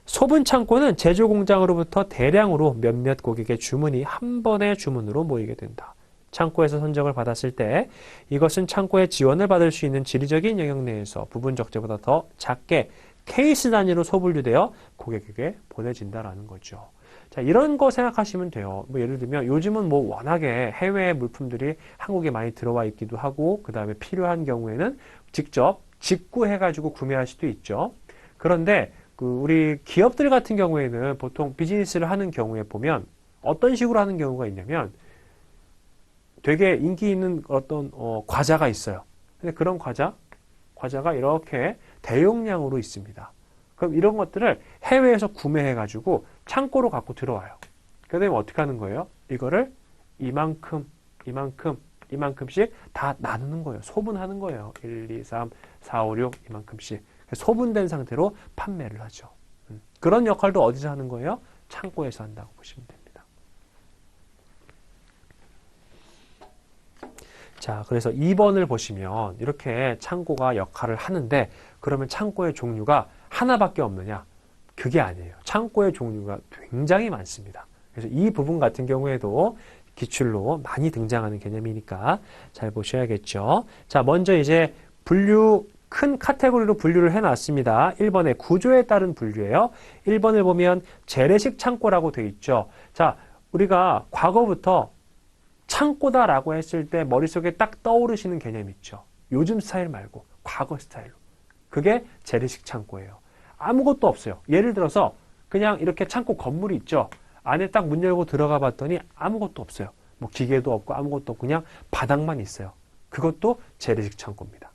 소분 창고는 제조 공장으로부터 대량으로 몇몇 고객의 주문이 한 번의 주문으로 모이게 된다. 창고에서 선정을 받았을 때 이것은 창고의 지원을 받을 수 있는 지리적인 영역 내에서 부분 적재보다 더 작게 케이스 단위로 소분류되어 고객에게 보내진다라는 거죠. 자, 이런 거 생각하시면 돼요. 뭐 예를 들면 요즘은 뭐 워낙에 해외 물품들이 한국에 많이 들어와 있기도 하고, 그 다음에 필요한 경우에는 직접 직구해가지고 구매할 수도 있죠. 그런데 우리 기업들 같은 경우에는 보통 비즈니스를 하는 경우에 보면 어떤 식으로 하는 경우가 있냐면 되게 인기 있는 어떤 과자가 있어요. 근데 그런 과자가 이렇게 대용량으로 있습니다. 그럼 이런 것들을 해외에서 구매해가지고 창고로 갖고 들어와요. 그 다음에 어떻게 하는 거예요? 이거를 이만큼씩 다 나누는 거예요. 소분하는 거예요. 1, 2, 3, 4, 5, 6 이만큼씩. 소분된 상태로 판매를 하죠. 그런 역할도 어디서 하는 거예요? 창고에서 한다고 보시면 됩니다. 자, 그래서 2번을 보시면 이렇게 창고가 역할을 하는데 그러면 창고의 종류가 하나밖에 없느냐? 그게 아니에요. 창고의 종류가 굉장히 많습니다. 그래서 이 부분 같은 경우에도 기출로 많이 등장하는 개념이니까 잘 보셔야겠죠. 자, 먼저 이제 큰 카테고리로 분류를 해놨습니다. 1번에 구조에 따른 분류예요. 1번을 보면 재래식 창고라고 되어 있죠. 자, 우리가 과거부터 창고다라고 했을 때 머릿속에 딱 떠오르시는 개념이 있죠. 요즘 스타일 말고 과거 스타일로. 그게 재래식 창고예요. 아무것도 없어요. 예를 들어서 그냥 이렇게 창고 건물이 있죠. 안에 딱 문 열고 들어가 봤더니 아무것도 없어요. 뭐 기계도 없고 아무것도 없고 그냥 바닥만 있어요. 그것도 재래식 창고입니다.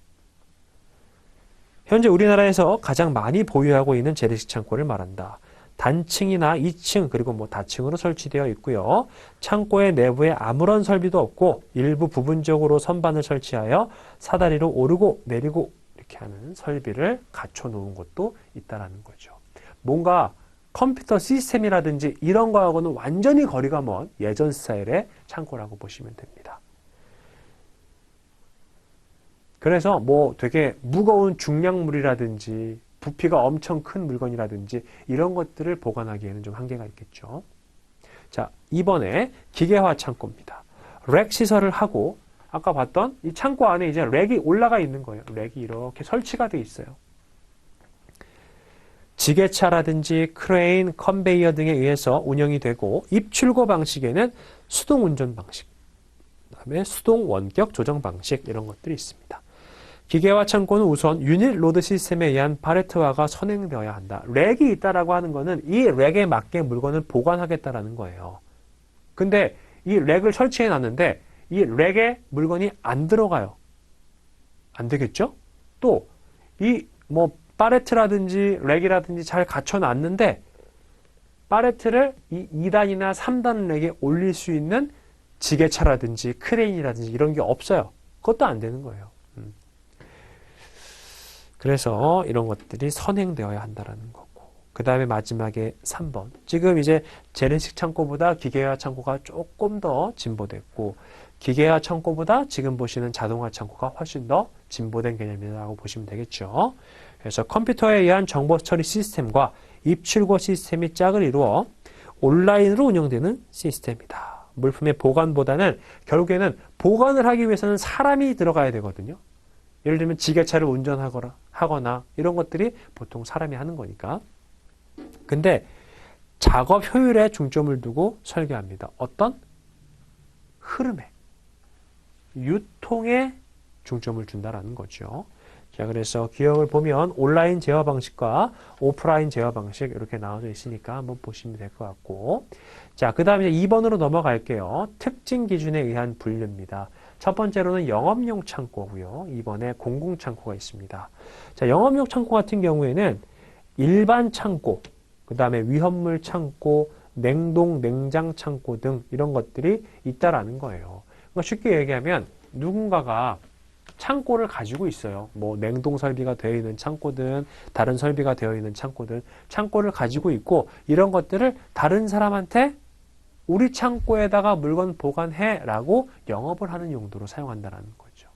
현재 우리나라에서 가장 많이 보유하고 있는 재래식 창고를 말한다. 단층이나 2층 그리고 뭐 다층으로 설치되어 있고요. 창고의 내부에 아무런 설비도 없고 일부 부분적으로 선반을 설치하여 사다리로 오르고 내리고 이렇게 하는 설비를 갖춰 놓은 곳도 있다라는 거죠. 뭔가 컴퓨터 시스템이라든지 이런 거하고는 완전히 거리가 먼 예전 스타일의 창고라고 보시면 됩니다. 그래서 뭐 되게 무거운 중량물이라든지 부피가 엄청 큰 물건이라든지 이런 것들을 보관하기에는 좀 한계가 있겠죠. 자, 이번에 기계화 창고입니다. 렉 시설을 하고 아까 봤던 이 창고 안에 이제 렉이 올라가 있는 거예요. 렉이 이렇게 설치가 돼 있어요. 지게차라든지 크레인, 컨베이어 등에 의해서 운영이 되고 입출고 방식에는 수동 운전 방식, 그다음에 수동 원격 조정 방식 이런 것들이 있습니다. 기계화 창고는 우선 유닛 로드 시스템에 의한 팔레트화가 선행되어야 한다. 렉이 있다라고 하는 거는 이 렉에 맞게 물건을 보관하겠다라는 거예요. 근데 이 렉을 설치해 놨는데 이 렉에 물건이 안 들어가요. 안 되겠죠? 또 이 뭐 팔레트라든지 렉이라든지 잘 갖춰 놨는데 팔레트를 이 2단이나 3단 렉에 올릴 수 있는 지게차라든지 크레인이라든지 이런 게 없어요. 그것도 안 되는 거예요. 그래서 이런 것들이 선행되어야 한다는 거고. 그 다음에 마지막에 3번. 지금 이제 재래식 창고보다 기계화 창고가 조금 더 진보됐고, 기계화 창고보다 지금 보시는 자동화 창고가 훨씬 더 진보된 개념이라고 보시면 되겠죠. 그래서 컴퓨터에 의한 정보 처리 시스템과 입출고 시스템이 짝을 이루어 온라인으로 운영되는 시스템이다. 물품의 보관보다는 결국에는 보관을 하기 위해서는 사람이 들어가야 되거든요. 예를 들면 지게차를 운전하거나 이런 것들이 보통 사람이 하는 거니까. 근데 작업 효율에 중점을 두고 설계합니다. 어떤? 흐름에, 유통에 중점을 준다라는 거죠. 자, 그래서 기억을 보면 온라인 제어 방식과 오프라인 제어 방식 이렇게 나눠져 있으니까 한번 보시면 될 것 같고. 자, 그 다음에 2번으로 넘어갈게요. 특징 기준에 의한 분류입니다. 첫 번째로는 영업용 창고고요. 2번에 공공창고가 있습니다. 자, 영업용 창고 같은 경우에는 일반 창고, 그 다음에 위험물 창고, 냉동, 냉장 창고 등 이런 것들이 있다라는 거예요. 그러니까 쉽게 얘기하면 누군가가 창고를 가지고 있어요. 뭐 냉동 설비가 되어 있는 창고든 다른 설비가 되어 있는 창고든 창고를 가지고 있고 이런 것들을 다른 사람한테 우리 창고에다가 물건 보관해 라고 영업을 하는 용도로 사용한다는 거죠.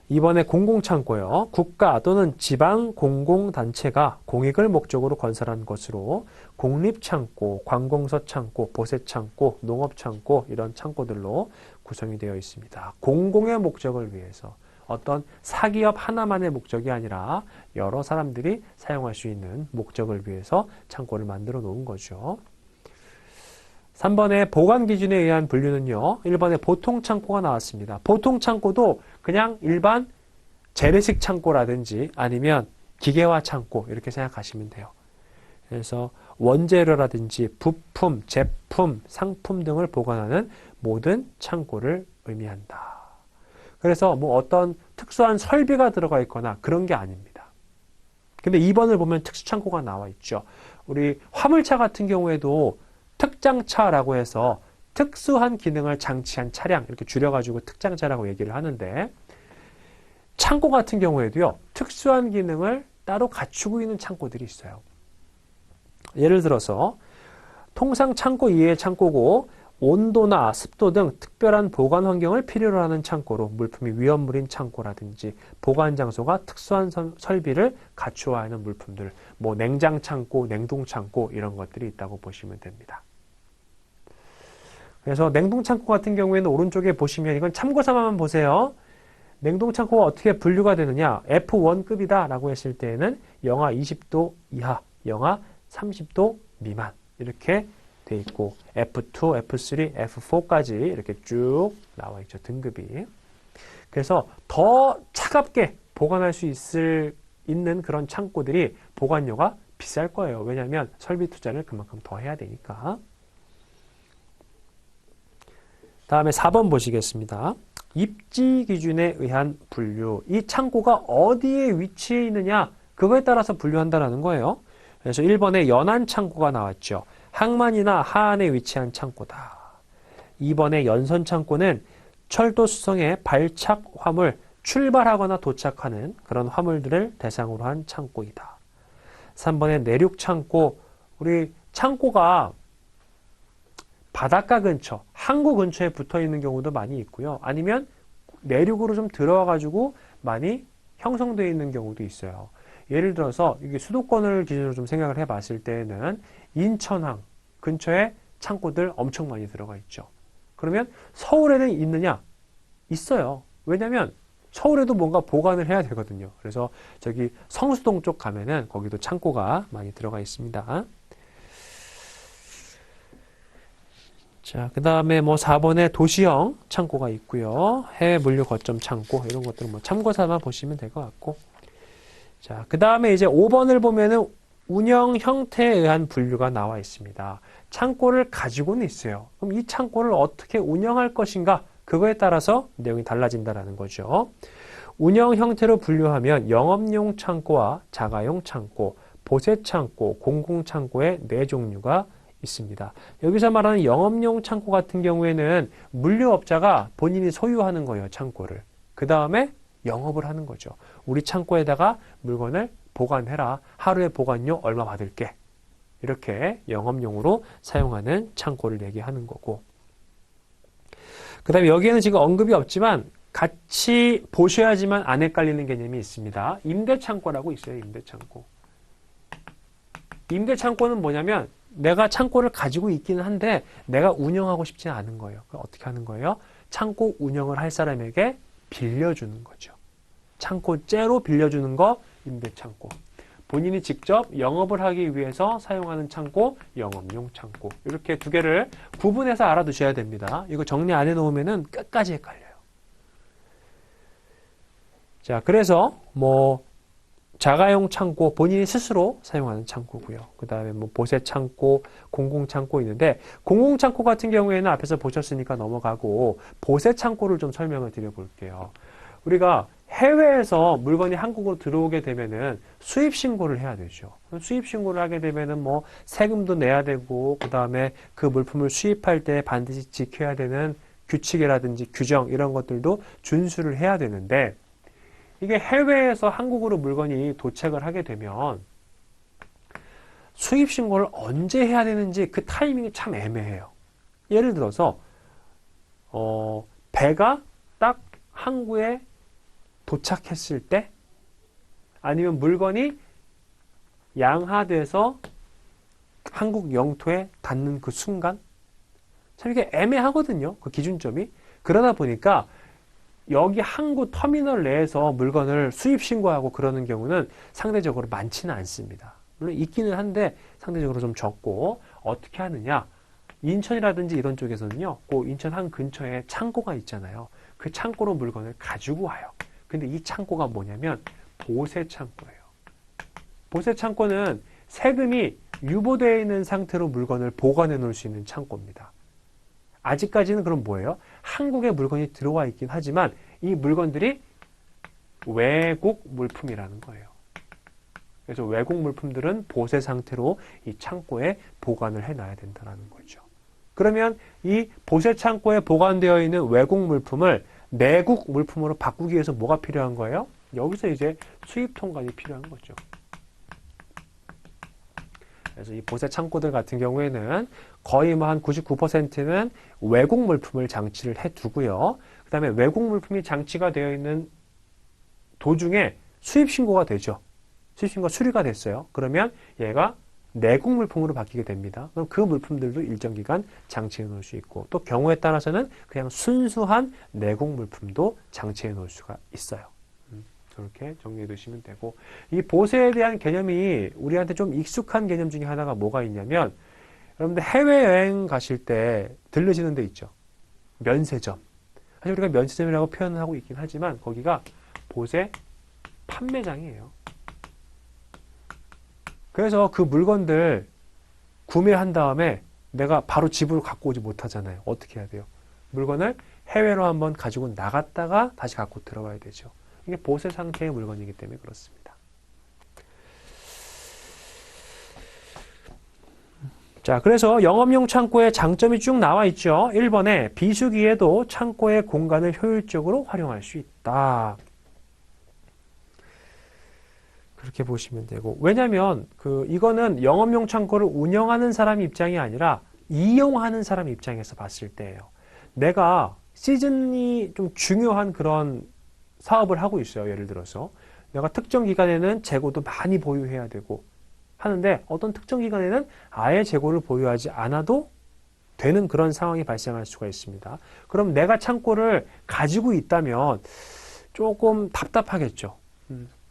이번에 공공창고요. 국가 또는 지방 공공단체가 공익을 목적으로 건설한 것으로 공립창고, 관공서 창고, 보세창고, 농업창고 이런 창고들로 구성이 되어 있습니다. 공공의 목적을 위해서 어떤 사기업 하나만의 목적이 아니라 여러 사람들이 사용할 수 있는 목적을 위해서 창고를 만들어 놓은 거죠. 3번의 보관 기준에 의한 분류는요. 1번에 보통 창고가 나왔습니다. 보통 창고도 그냥 일반 재래식 창고라든지 아니면 기계화 창고 이렇게 생각하시면 돼요. 그래서 원재료라든지 부품, 제품, 상품 등을 보관하는 모든 창고를 의미한다. 그래서 뭐 어떤 특수한 설비가 들어가 있거나 그런 게 아닙니다. 근데 2번을 보면 특수창고가 나와 있죠. 우리 화물차 같은 경우에도 특장차라고 해서 특수한 기능을 장치한 차량 이렇게 줄여가지고 특장차라고 얘기를 하는데 창고 같은 경우에도요. 특수한 기능을 따로 갖추고 있는 창고들이 있어요. 예를 들어서 통상 창고 이외의 창고고 온도나 습도 등 특별한 보관 환경을 필요로 하는 창고로 물품이 위험물인 창고라든지 보관 장소가 특수한 설비를 갖추어야 하는 물품들, 뭐 냉장 창고, 냉동 창고 이런 것들이 있다고 보시면 됩니다. 그래서 냉동 창고 같은 경우에는 오른쪽에 보시면 이건 참고 삼아만 보세요. 냉동 창고가 어떻게 분류가 되느냐? F1급이다 라고 했을 때에는 영하 20도 이하, 영하 30도 미만 이렇게 돼 있고 F2, F3, F4까지 이렇게 쭉 나와 있죠. 등급이. 그래서 더 차갑게 보관할 수 있는 그런 창고들이 보관료가 비쌀 거예요. 왜냐하면 설비 투자를 그만큼 더 해야 되니까. 다음에 4번 보시겠습니다. 입지 기준에 의한 분류. 이 창고가 어디에 위치해 있느냐 그거에 따라서 분류한다는 거예요. 그래서 1번에 연안 창고가 나왔죠. 항만이나 하안에 위치한 창고다. 2번에 연선 창고는 철도 수송의 발착 화물, 출발하거나 도착하는 그런 화물들을 대상으로 한 창고이다. 3번에 내륙 창고. 우리 창고가 바닷가 근처, 항구 근처에 붙어 있는 경우도 많이 있고요. 아니면 내륙으로 좀 들어와가지고 많이 형성되어 있는 경우도 있어요. 예를 들어서 이게 수도권을 기준으로 좀 생각을 해봤을 때는 인천항 근처에 창고들 엄청 많이 들어가 있죠. 그러면 서울에는 있느냐? 있어요. 왜냐면 서울에도 뭔가 보관을 해야 되거든요. 그래서 저기 성수동 쪽 가면은 거기도 창고가 많이 들어가 있습니다. 자, 그 다음에 뭐 4번에 도시형 창고가 있고요. 해외 물류 거점 창고 이런 것들은 뭐 참고 삼아 보시면 될 것 같고. 자, 그 다음에 이제 5번을 보면은 운영 형태에 의한 분류가 나와 있습니다. 창고를 가지고는 있어요. 그럼 이 창고를 어떻게 운영할 것인가? 그거에 따라서 내용이 달라진다라는 거죠. 운영 형태로 분류하면 영업용 창고와 자가용 창고, 보세 창고, 공공 창고의 네 종류가 있습니다. 여기서 말하는 영업용 창고 같은 경우에는 물류업자가 본인이 소유하는 거예요, 창고를. 그 다음에 영업을 하는 거죠. 우리 창고에다가 물건을 보관해라. 하루에 보관료 얼마 받을게. 이렇게 영업용으로 사용하는 창고를 얘기하는 거고. 그 다음에 여기에는 지금 언급이 없지만 같이 보셔야지만 안 헷갈리는 개념이 있습니다. 임대창고라고 있어요, 임대창고. 임대창고는 뭐냐면 내가 창고를 가지고 있기는 한데 내가 운영하고 싶지는 않은 거예요. 그럼 어떻게 하는 거예요? 창고 운영을 할 사람에게 빌려주는 거죠. 창고째로 빌려주는 거 임대창고. 본인이 직접 영업을 하기 위해서 사용하는 창고, 영업용 창고. 이렇게 두 개를 구분해서 알아두셔야 됩니다. 이거 정리 안 해놓으면 끝까지 헷갈려요. 자, 그래서 뭐 자가용 창고, 본인이 스스로 사용하는 창고고요. 그 다음에 뭐 보세 창고, 공공 창고 있는데 공공 창고 같은 경우에는 앞에서 보셨으니까 넘어가고 보세 창고를 좀 설명을 드려볼게요. 우리가 해외에서 물건이 한국으로 들어오게 되면은 수입 신고를 해야 되죠. 수입 신고를 하게 되면은 뭐 세금도 내야 되고 그 다음에 그 물품을 수입할 때 반드시 지켜야 되는 규칙이라든지 규정 이런 것들도 준수를 해야 되는데 이게 해외에서 한국으로 물건이 도착을 하게 되면 수입 신고를 언제 해야 되는지 그 타이밍이 참 애매해요. 예를 들어서 배가 딱 항구에 도착했을 때 아니면 물건이 양하돼서 한국 영토에 닿는 그 순간 참 이게 애매하거든요. 그 기준점이. 그러다 보니까 여기 항구 터미널 내에서 물건을 수입 신고하고 그러는 경우는 상대적으로 많지는 않습니다. 물론 있기는 한데 상대적으로 좀 적고 어떻게 하느냐. 인천이라든지 이런 쪽에서는요. 그 인천항 근처에 창고가 있잖아요. 그 창고로 물건을 가지고 와요. 근데 이 창고가 뭐냐면 보세 창고예요. 보세 창고는 세금이 유보되어 있는 상태로 물건을 보관해 놓을 수 있는 창고입니다. 아직까지는 그럼 뭐예요? 한국에 물건이 들어와 있긴 하지만 이 물건들이 외국 물품이라는 거예요. 그래서 외국 물품들은 보세 상태로 이 창고에 보관을 해놔야 된다는 거죠. 그러면 이 보세 창고에 보관되어 있는 외국 물품을 내국 물품으로 바꾸기 위해서 뭐가 필요한 거예요? 여기서 이제 수입 통관이 필요한 거죠. 그래서 이 보세 창고들 같은 경우에는 거의 뭐 한 99%는 외국 물품을 장치를 해 두고요. 그 다음에 외국 물품이 장치가 되어 있는 도중에 수입 신고가 되죠. 수입 신고가 수리가 됐어요. 그러면 얘가 내국 물품으로 바뀌게 됩니다. 그럼 그 물품들도 일정 기간 장치해 놓을 수 있고 또 경우에 따라서는 그냥 순수한 내국 물품도 장치해 놓을 수가 있어요. 그렇게 정리해 두시면 되고 이 보세에 대한 개념이 우리한테 좀 익숙한 개념 중에 하나가 뭐가 있냐면 여러분들 해외여행 가실 때 들르시는 데 있죠. 면세점. 사실 우리가 면세점이라고 표현하고 있긴 하지만 거기가 보세 판매장이에요. 그래서 그 물건들 구매한 다음에 내가 바로 집으로 갖고 오지 못하잖아요. 어떻게 해야 돼요? 물건을 해외로 한번 가지고 나갔다가 다시 갖고 들어와야 되죠. 이게 보세 상태의 물건이기 때문에 그렇습니다. 자, 그래서 영업용 창고의 장점이 쭉 나와 있죠. 1번에 비수기에도 창고의 공간을 효율적으로 활용할 수 있다. 그렇게 보시면 되고, 왜냐면 이거는 영업용 창고를 운영하는 사람 입장이 아니라 이용하는 사람 입장에서 봤을 때예요. 내가 시즌이 좀 중요한 그런 사업을 하고 있어요. 예를 들어서 내가 특정 기간에는 재고도 많이 보유해야 되고 하는데, 어떤 특정 기간에는 아예 재고를 보유하지 않아도 되는 그런 상황이 발생할 수가 있습니다. 그럼 내가 창고를 가지고 있다면 조금 답답하겠죠.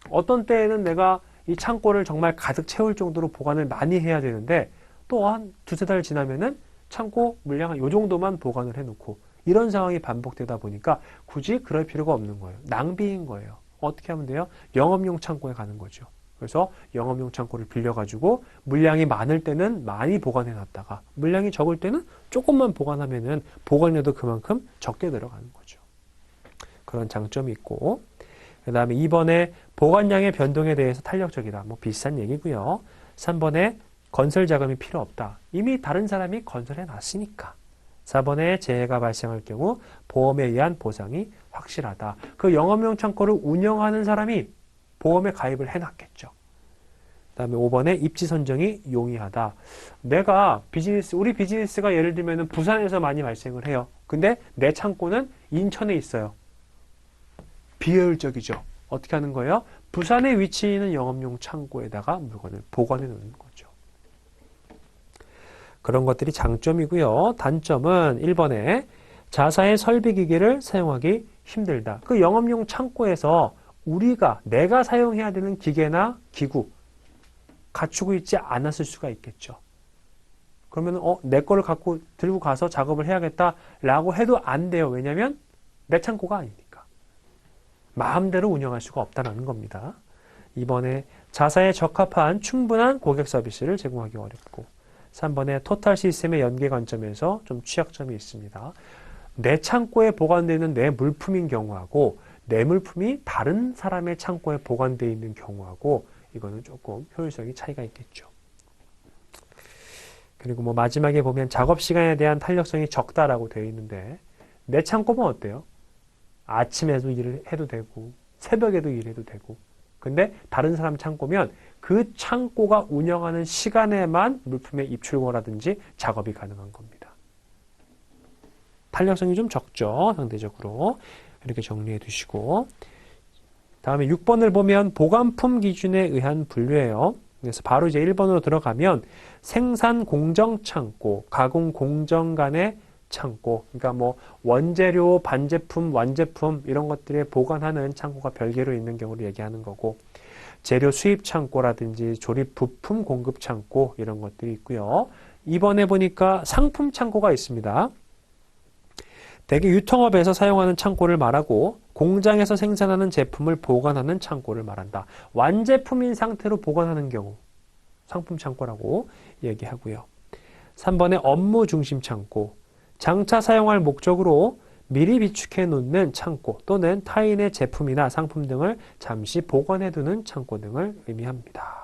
어떤 때에는 내가 이 창고를 정말 가득 채울 정도로 보관을 많이 해야 되는데, 또 한 두세 달 지나면은 창고 물량 요 정도만 보관을 해놓고, 이런 상황이 반복되다 보니까 굳이 그럴 필요가 없는 거예요. 낭비인 거예요. 어떻게 하면 돼요? 영업용 창고에 가는 거죠. 그래서 영업용 창고를 빌려가지고 물량이 많을 때는 많이 보관해 놨다가 물량이 적을 때는 조금만 보관하면은 보관료도 그만큼 적게 들어가는 거죠. 그런 장점이 있고, 그 다음에 2번에 보관량의 변동에 대해서 탄력적이다. 뭐 비슷한 얘기고요. 3번에 건설 자금이 필요 없다. 이미 다른 사람이 건설해 놨으니까. 4번에 재해가 발생할 경우 보험에 의한 보상이 확실하다. 그 영업용 창고를 운영하는 사람이 보험에 가입을 해놨겠죠. 그 다음에 5번에 입지 선정이 용이하다. 내가 우리 비즈니스가 예를 들면 부산에서 많이 발생을 해요. 근데 내 창고는 인천에 있어요. 비효율적이죠. 어떻게 하는 거예요? 부산에 위치해 있는 영업용 창고에다가 물건을 보관해 놓는 거죠. 그런 것들이 장점이고요. 단점은 1번에 자사의 설비 기기를 사용하기 힘들다. 그 영업용 창고에서 내가 사용해야 되는 기계나 기구 갖추고 있지 않았을 수가 있겠죠. 그러면 내 거를 들고 가서 작업을 해야겠다라고 해도 안 돼요. 왜냐하면 내 창고가 아니니까. 마음대로 운영할 수가 없다는 겁니다. 2번에 자사에 적합한 충분한 고객 서비스를 제공하기 어렵고, 3번에 토탈 시스템의 연계 관점에서 좀 취약점이 있습니다. 내 창고에 보관되는 내 물품인 경우하고 내 물품이 다른 사람의 창고에 보관되어 있는 경우하고 이거는 조금 효율성이 차이가 있겠죠. 그리고 뭐 마지막에 보면 작업 시간에 대한 탄력성이 적다라고 되어 있는데, 내 창고면 어때요? 아침에도 일을 해도 되고 새벽에도 일해도 되고, 근데 다른 사람 창고면 그 창고가 운영하는 시간에만 물품의 입출고라든지 작업이 가능한 겁니다. 탄력성이 좀 적죠. 상대적으로. 이렇게 정리해 두시고, 다음에 6번을 보면 보관품 기준에 의한 분류예요. 그래서 바로 이제 1번으로 들어가면 생산 공정 창고, 가공 공정 간의 창고, 그러니까 뭐 원재료, 반제품, 완제품 이런 것들에 보관하는 창고가 별개로 있는 경우를 얘기하는 거고, 재료 수입 창고라든지 조립 부품 공급 창고 이런 것들이 있고요. 이번에 보니까 상품 창고가 있습니다. 대개 유통업에서 사용하는 창고를 말하고, 공장에서 생산하는 제품을 보관하는 창고를 말한다. 완제품인 상태로 보관하는 경우 상품 창고라고 얘기하고요. 3번에 업무 중심 창고, 장차 사용할 목적으로 미리 비축해 놓는 창고 또는 타인의 제품이나 상품 등을 잠시 보관해 두는 창고 등을 의미합니다.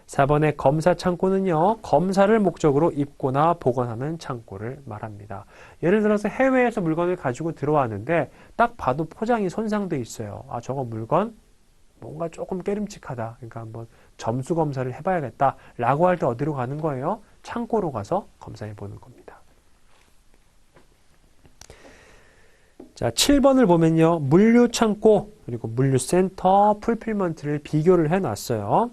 4번의 검사 창고는요, 검사를 목적으로 입고나 보관하는 창고를 말합니다. 예를 들어서 해외에서 물건을 가지고 들어왔는데 딱 봐도 포장이 손상돼 있어요. 아, 저거 물건 뭔가 조금 깨름칙하다. 그러니까 한번 점수 검사를 해봐야겠다 라고 할 때 어디로 가는 거예요? 창고로 가서 검사해 보는 겁니다. 자, 7번을 보면요, 물류창고 그리고 물류센터 풀필먼트를 비교를 해놨어요.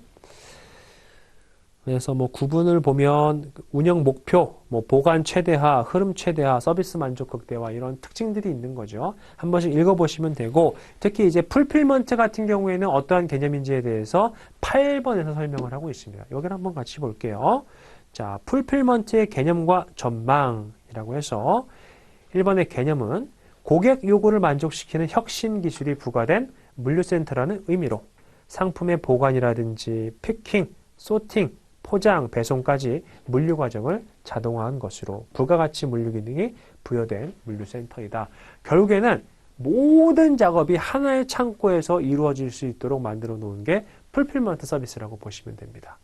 그래서 뭐 구분을 보면 운영 목표, 뭐 보관 최대화, 흐름 최대화, 서비스 만족 극대화 이런 특징들이 있는 거죠. 한 번씩 읽어보시면 되고, 특히 이제 풀필먼트 같은 경우에는 어떠한 개념인지에 대해서 8번에서 설명을 하고 있습니다. 여기를 한번 같이 볼게요. 자, 풀필먼트의 개념과 전망이라고 해서 1번의 개념은 고객 요구를 만족시키는 혁신 기술이 부과된 물류센터라는 의미로 상품의 보관이라든지 피킹, 소팅, 포장, 배송까지 물류 과정을 자동화한 것으로 부가가치 물류 기능이 부여된 물류센터이다. 결국에는 모든 작업이 하나의 창고에서 이루어질 수 있도록 만들어 놓은 게 풀필먼트 서비스라고 보시면 됩니다.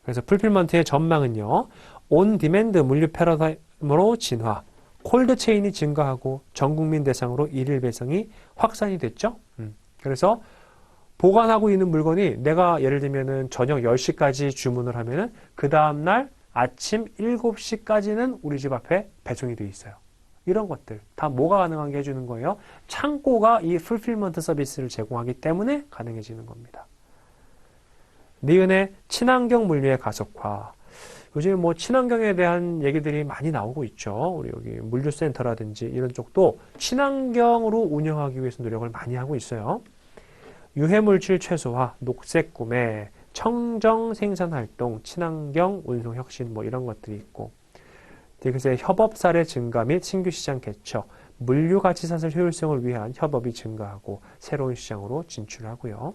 그래서 풀필먼트의 전망은요, 온 디맨드 물류 패러다임으로 진화, 콜드 체인이 증가하고 전 국민 대상으로 일일 배송이 확산이 됐죠. 그래서 보관하고 있는 물건이 내가 예를 들면은 저녁 10시까지 주문을 하면은 그 다음날 아침 7시까지는 우리 집 앞에 배송이 돼 있어요. 이런 것들 다 뭐가 가능하게 해주는 거예요? 창고가 이 풀필먼트 서비스를 제공하기 때문에 가능해지는 겁니다. 니은의 친환경 물류의 가속화. 요즘 뭐 친환경에 대한 얘기들이 많이 나오고 있죠. 우리 여기 물류센터라든지 이런 쪽도 친환경으로 운영하기 위해서 노력을 많이 하고 있어요. 유해물질 최소화, 녹색 구매, 청정 생산 활동, 친환경 운송 혁신 뭐 이런 것들이 있고, 그래서 협업 사례 증가 및 신규 시장 개척, 물류 가치 사슬 효율성을 위한 협업이 증가하고 새로운 시장으로 진출하고요.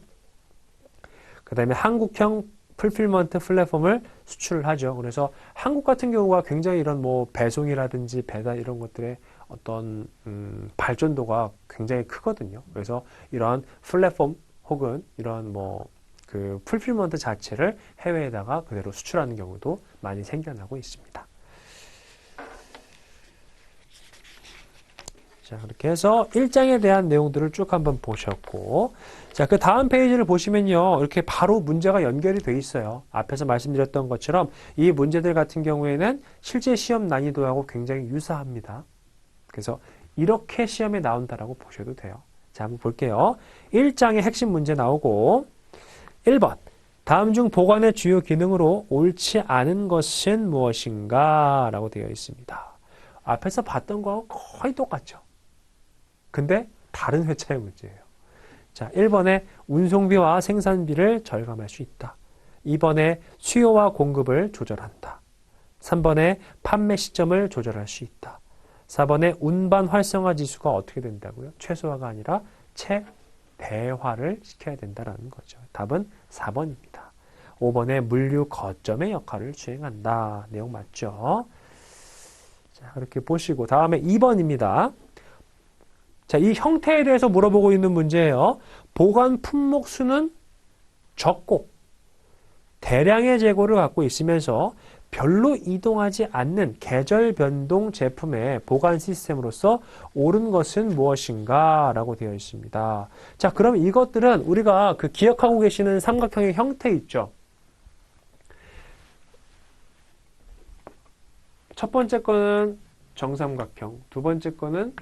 그 다음에 한국형 풀필먼트 플랫폼을 수출을 하죠. 그래서 한국 같은 경우가 굉장히 이런 뭐 배송이라든지 배달 이런 것들의 어떤 발전도가 굉장히 크거든요. 그래서 이런 플랫폼 혹은 이런 뭐 그 풀필먼트 자체를 해외에다가 그대로 수출하는 경우도 많이 생겨나고 있습니다. 자, 그렇게 해서 1장에 대한 내용들을 쭉 한번 보셨고, 자, 그 다음 페이지를 보시면요, 이렇게 바로 문제가 연결이 돼 있어요. 앞에서 말씀드렸던 것처럼 이 문제들 같은 경우에는 실제 시험 난이도하고 굉장히 유사합니다. 그래서 이렇게 시험에 나온다라고 보셔도 돼요. 자, 한번 볼게요. 1장의 핵심 문제 나오고, 1번. 다음 중 보관의 주요 기능으로 옳지 않은 것은 무엇인가? 라고 되어 있습니다. 앞에서 봤던 거하고 거의 똑같죠. 근데 다른 회차의 문제예요. 자, 1번에 운송비와 생산비를 절감할 수 있다. 2번에 수요와 공급을 조절한다. 3번에 판매 시점을 조절할 수 있다. 4번에 운반 활성화 지수가 어떻게 된다고요? 최소화가 아니라 최대화를 시켜야 된다는 거죠. 답은 4번입니다. 5번에 물류 거점의 역할을 수행한다. 내용 맞죠? 자, 그렇게 보시고 다음에 2번입니다. 자, 이 형태에 대해서 물어보고 있는 문제예요. 보관 품목 수는 적고 대량의 재고를 갖고 있으면서 별로 이동하지 않는 계절 변동 제품의 보관 시스템으로서 옳은 것은 무엇인가? 라고 되어 있습니다. 자, 그럼 이것들은 우리가 그 기억하고 계시는 삼각형의 형태 있죠? 첫 번째 거는 정삼각형, 두 번째 거는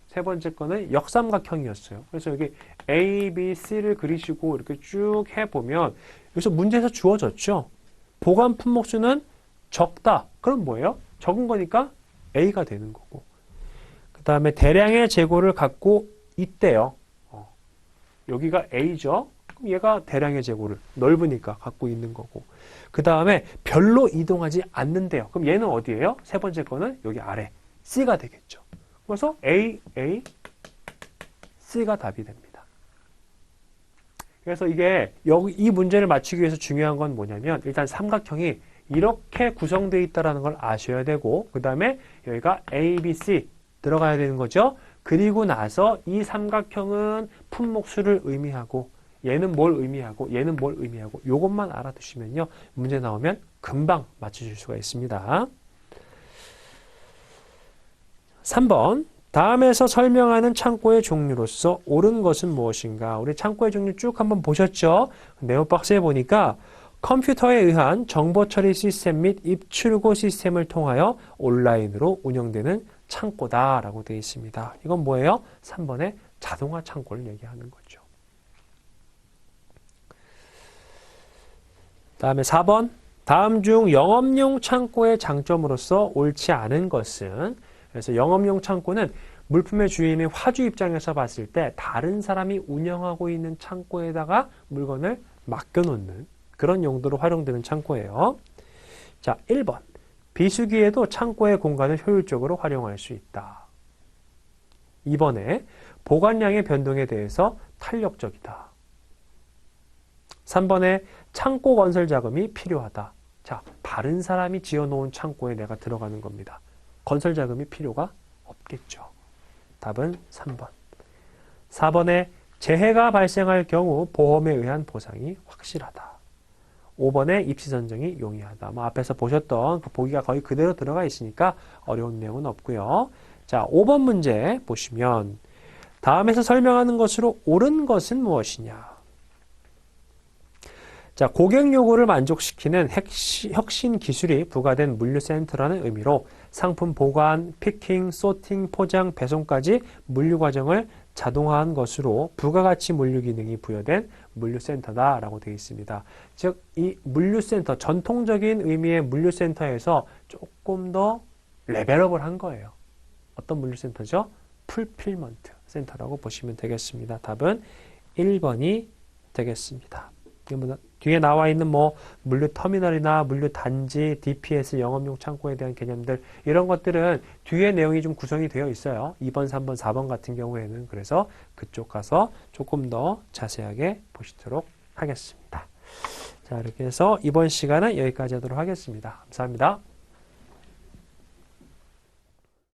세 번째 거는 역삼각형이었어요. 그래서 여기 A, B, C를 그리시고 이렇게 쭉 해보면 여기서 문제에서 주어졌죠. 보관 품목수는 적다. 그럼 뭐예요? 적은 거니까 A가 되는 거고. 그 다음에 대량의 재고를 갖고 있대요. 여기가 A죠. 그럼 얘가 대량의 재고를 넓으니까 갖고 있는 거고. 그 다음에 별로 이동하지 않는데요. 그럼 얘는 어디예요? 세 번째 거는 여기 아래 C가 되겠죠. 그래서 A, C가 답이 됩니다. 그래서 이게 여기 이 문제를 맞추기 위해서 중요한 건 뭐냐면 일단 삼각형이 이렇게 구성되어 있다는 걸 아셔야 되고 그 다음에 여기가 A, B, C 들어가야 되는 거죠. 그리고 나서 이 삼각형은 품목수를 의미하고 얘는 뭘 의미하고 얘는 뭘 의미하고 이것만 알아두시면요. 문제 나오면 금방 맞추실 수가 있습니다. 3번. 다음에서 설명하는 창고의 종류로서 옳은 것은 무엇인가? 우리 창고의 종류 쭉 한번 보셨죠? 네오박스에 보니까 컴퓨터에 의한 정보 처리 시스템 및 입출고 시스템을 통하여 온라인으로 운영되는 창고다라고 되어 있습니다. 이건 뭐예요? 3번의 자동화 창고를 얘기하는 거죠. 다음에 4번. 다음 중 영업용 창고의 장점으로서 옳지 않은 것은? 그래서 영업용 창고는 물품의 주인의 화주 입장에서 봤을 때 다른 사람이 운영하고 있는 창고에다가 물건을 맡겨놓는 그런 용도로 활용되는 창고예요. 자, 1번. 비수기에도 창고의 공간을 효율적으로 활용할 수 있다. 2번에 보관량의 변동에 대해서 탄력적이다. 3번에 창고 건설 자금이 필요하다. 자, 다른 사람이 지어놓은 창고에 내가 들어가는 겁니다. 건설 자금이 필요가 없겠죠. 답은 3번. 4번에 재해가 발생할 경우 보험에 의한 보상이 확실하다. 5번에 입시 선정이 용이하다. 뭐 앞에서 보셨던 그 보기가 거의 그대로 들어가 있으니까 어려운 내용은 없고요. 자, 5번 문제 보시면 다음에서 설명하는 것으로 옳은 것은 무엇이냐? 자, 고객 요구를 만족시키는 혁신 기술이 부과된 물류센터라는 의미로 상품 보관, 피킹, 소팅, 포장, 배송까지 물류 과정을 자동화한 것으로 부가가치 물류 기능이 부여된 물류센터다라고 되어 있습니다. 즉, 이 물류센터, 전통적인 의미의 물류센터에서 조금 더 레벨업을 한 거예요. 어떤 물류센터죠? 풀필먼트 센터라고 보시면 되겠습니다. 답은 1번이 되겠습니다. 뒤에 나와 있는 물류 터미널이나 물류 단지, DPS, 영업용 창고에 대한 개념들 이런 것들은 뒤에 내용이 좀 구성이 되어 있어요. 2번, 3번, 4번 같은 경우에는 그래서 그쪽 가서 조금 더 자세하게 보시도록 하겠습니다. 자, 이렇게 해서 이번 시간은 여기까지 하도록 하겠습니다. 감사합니다.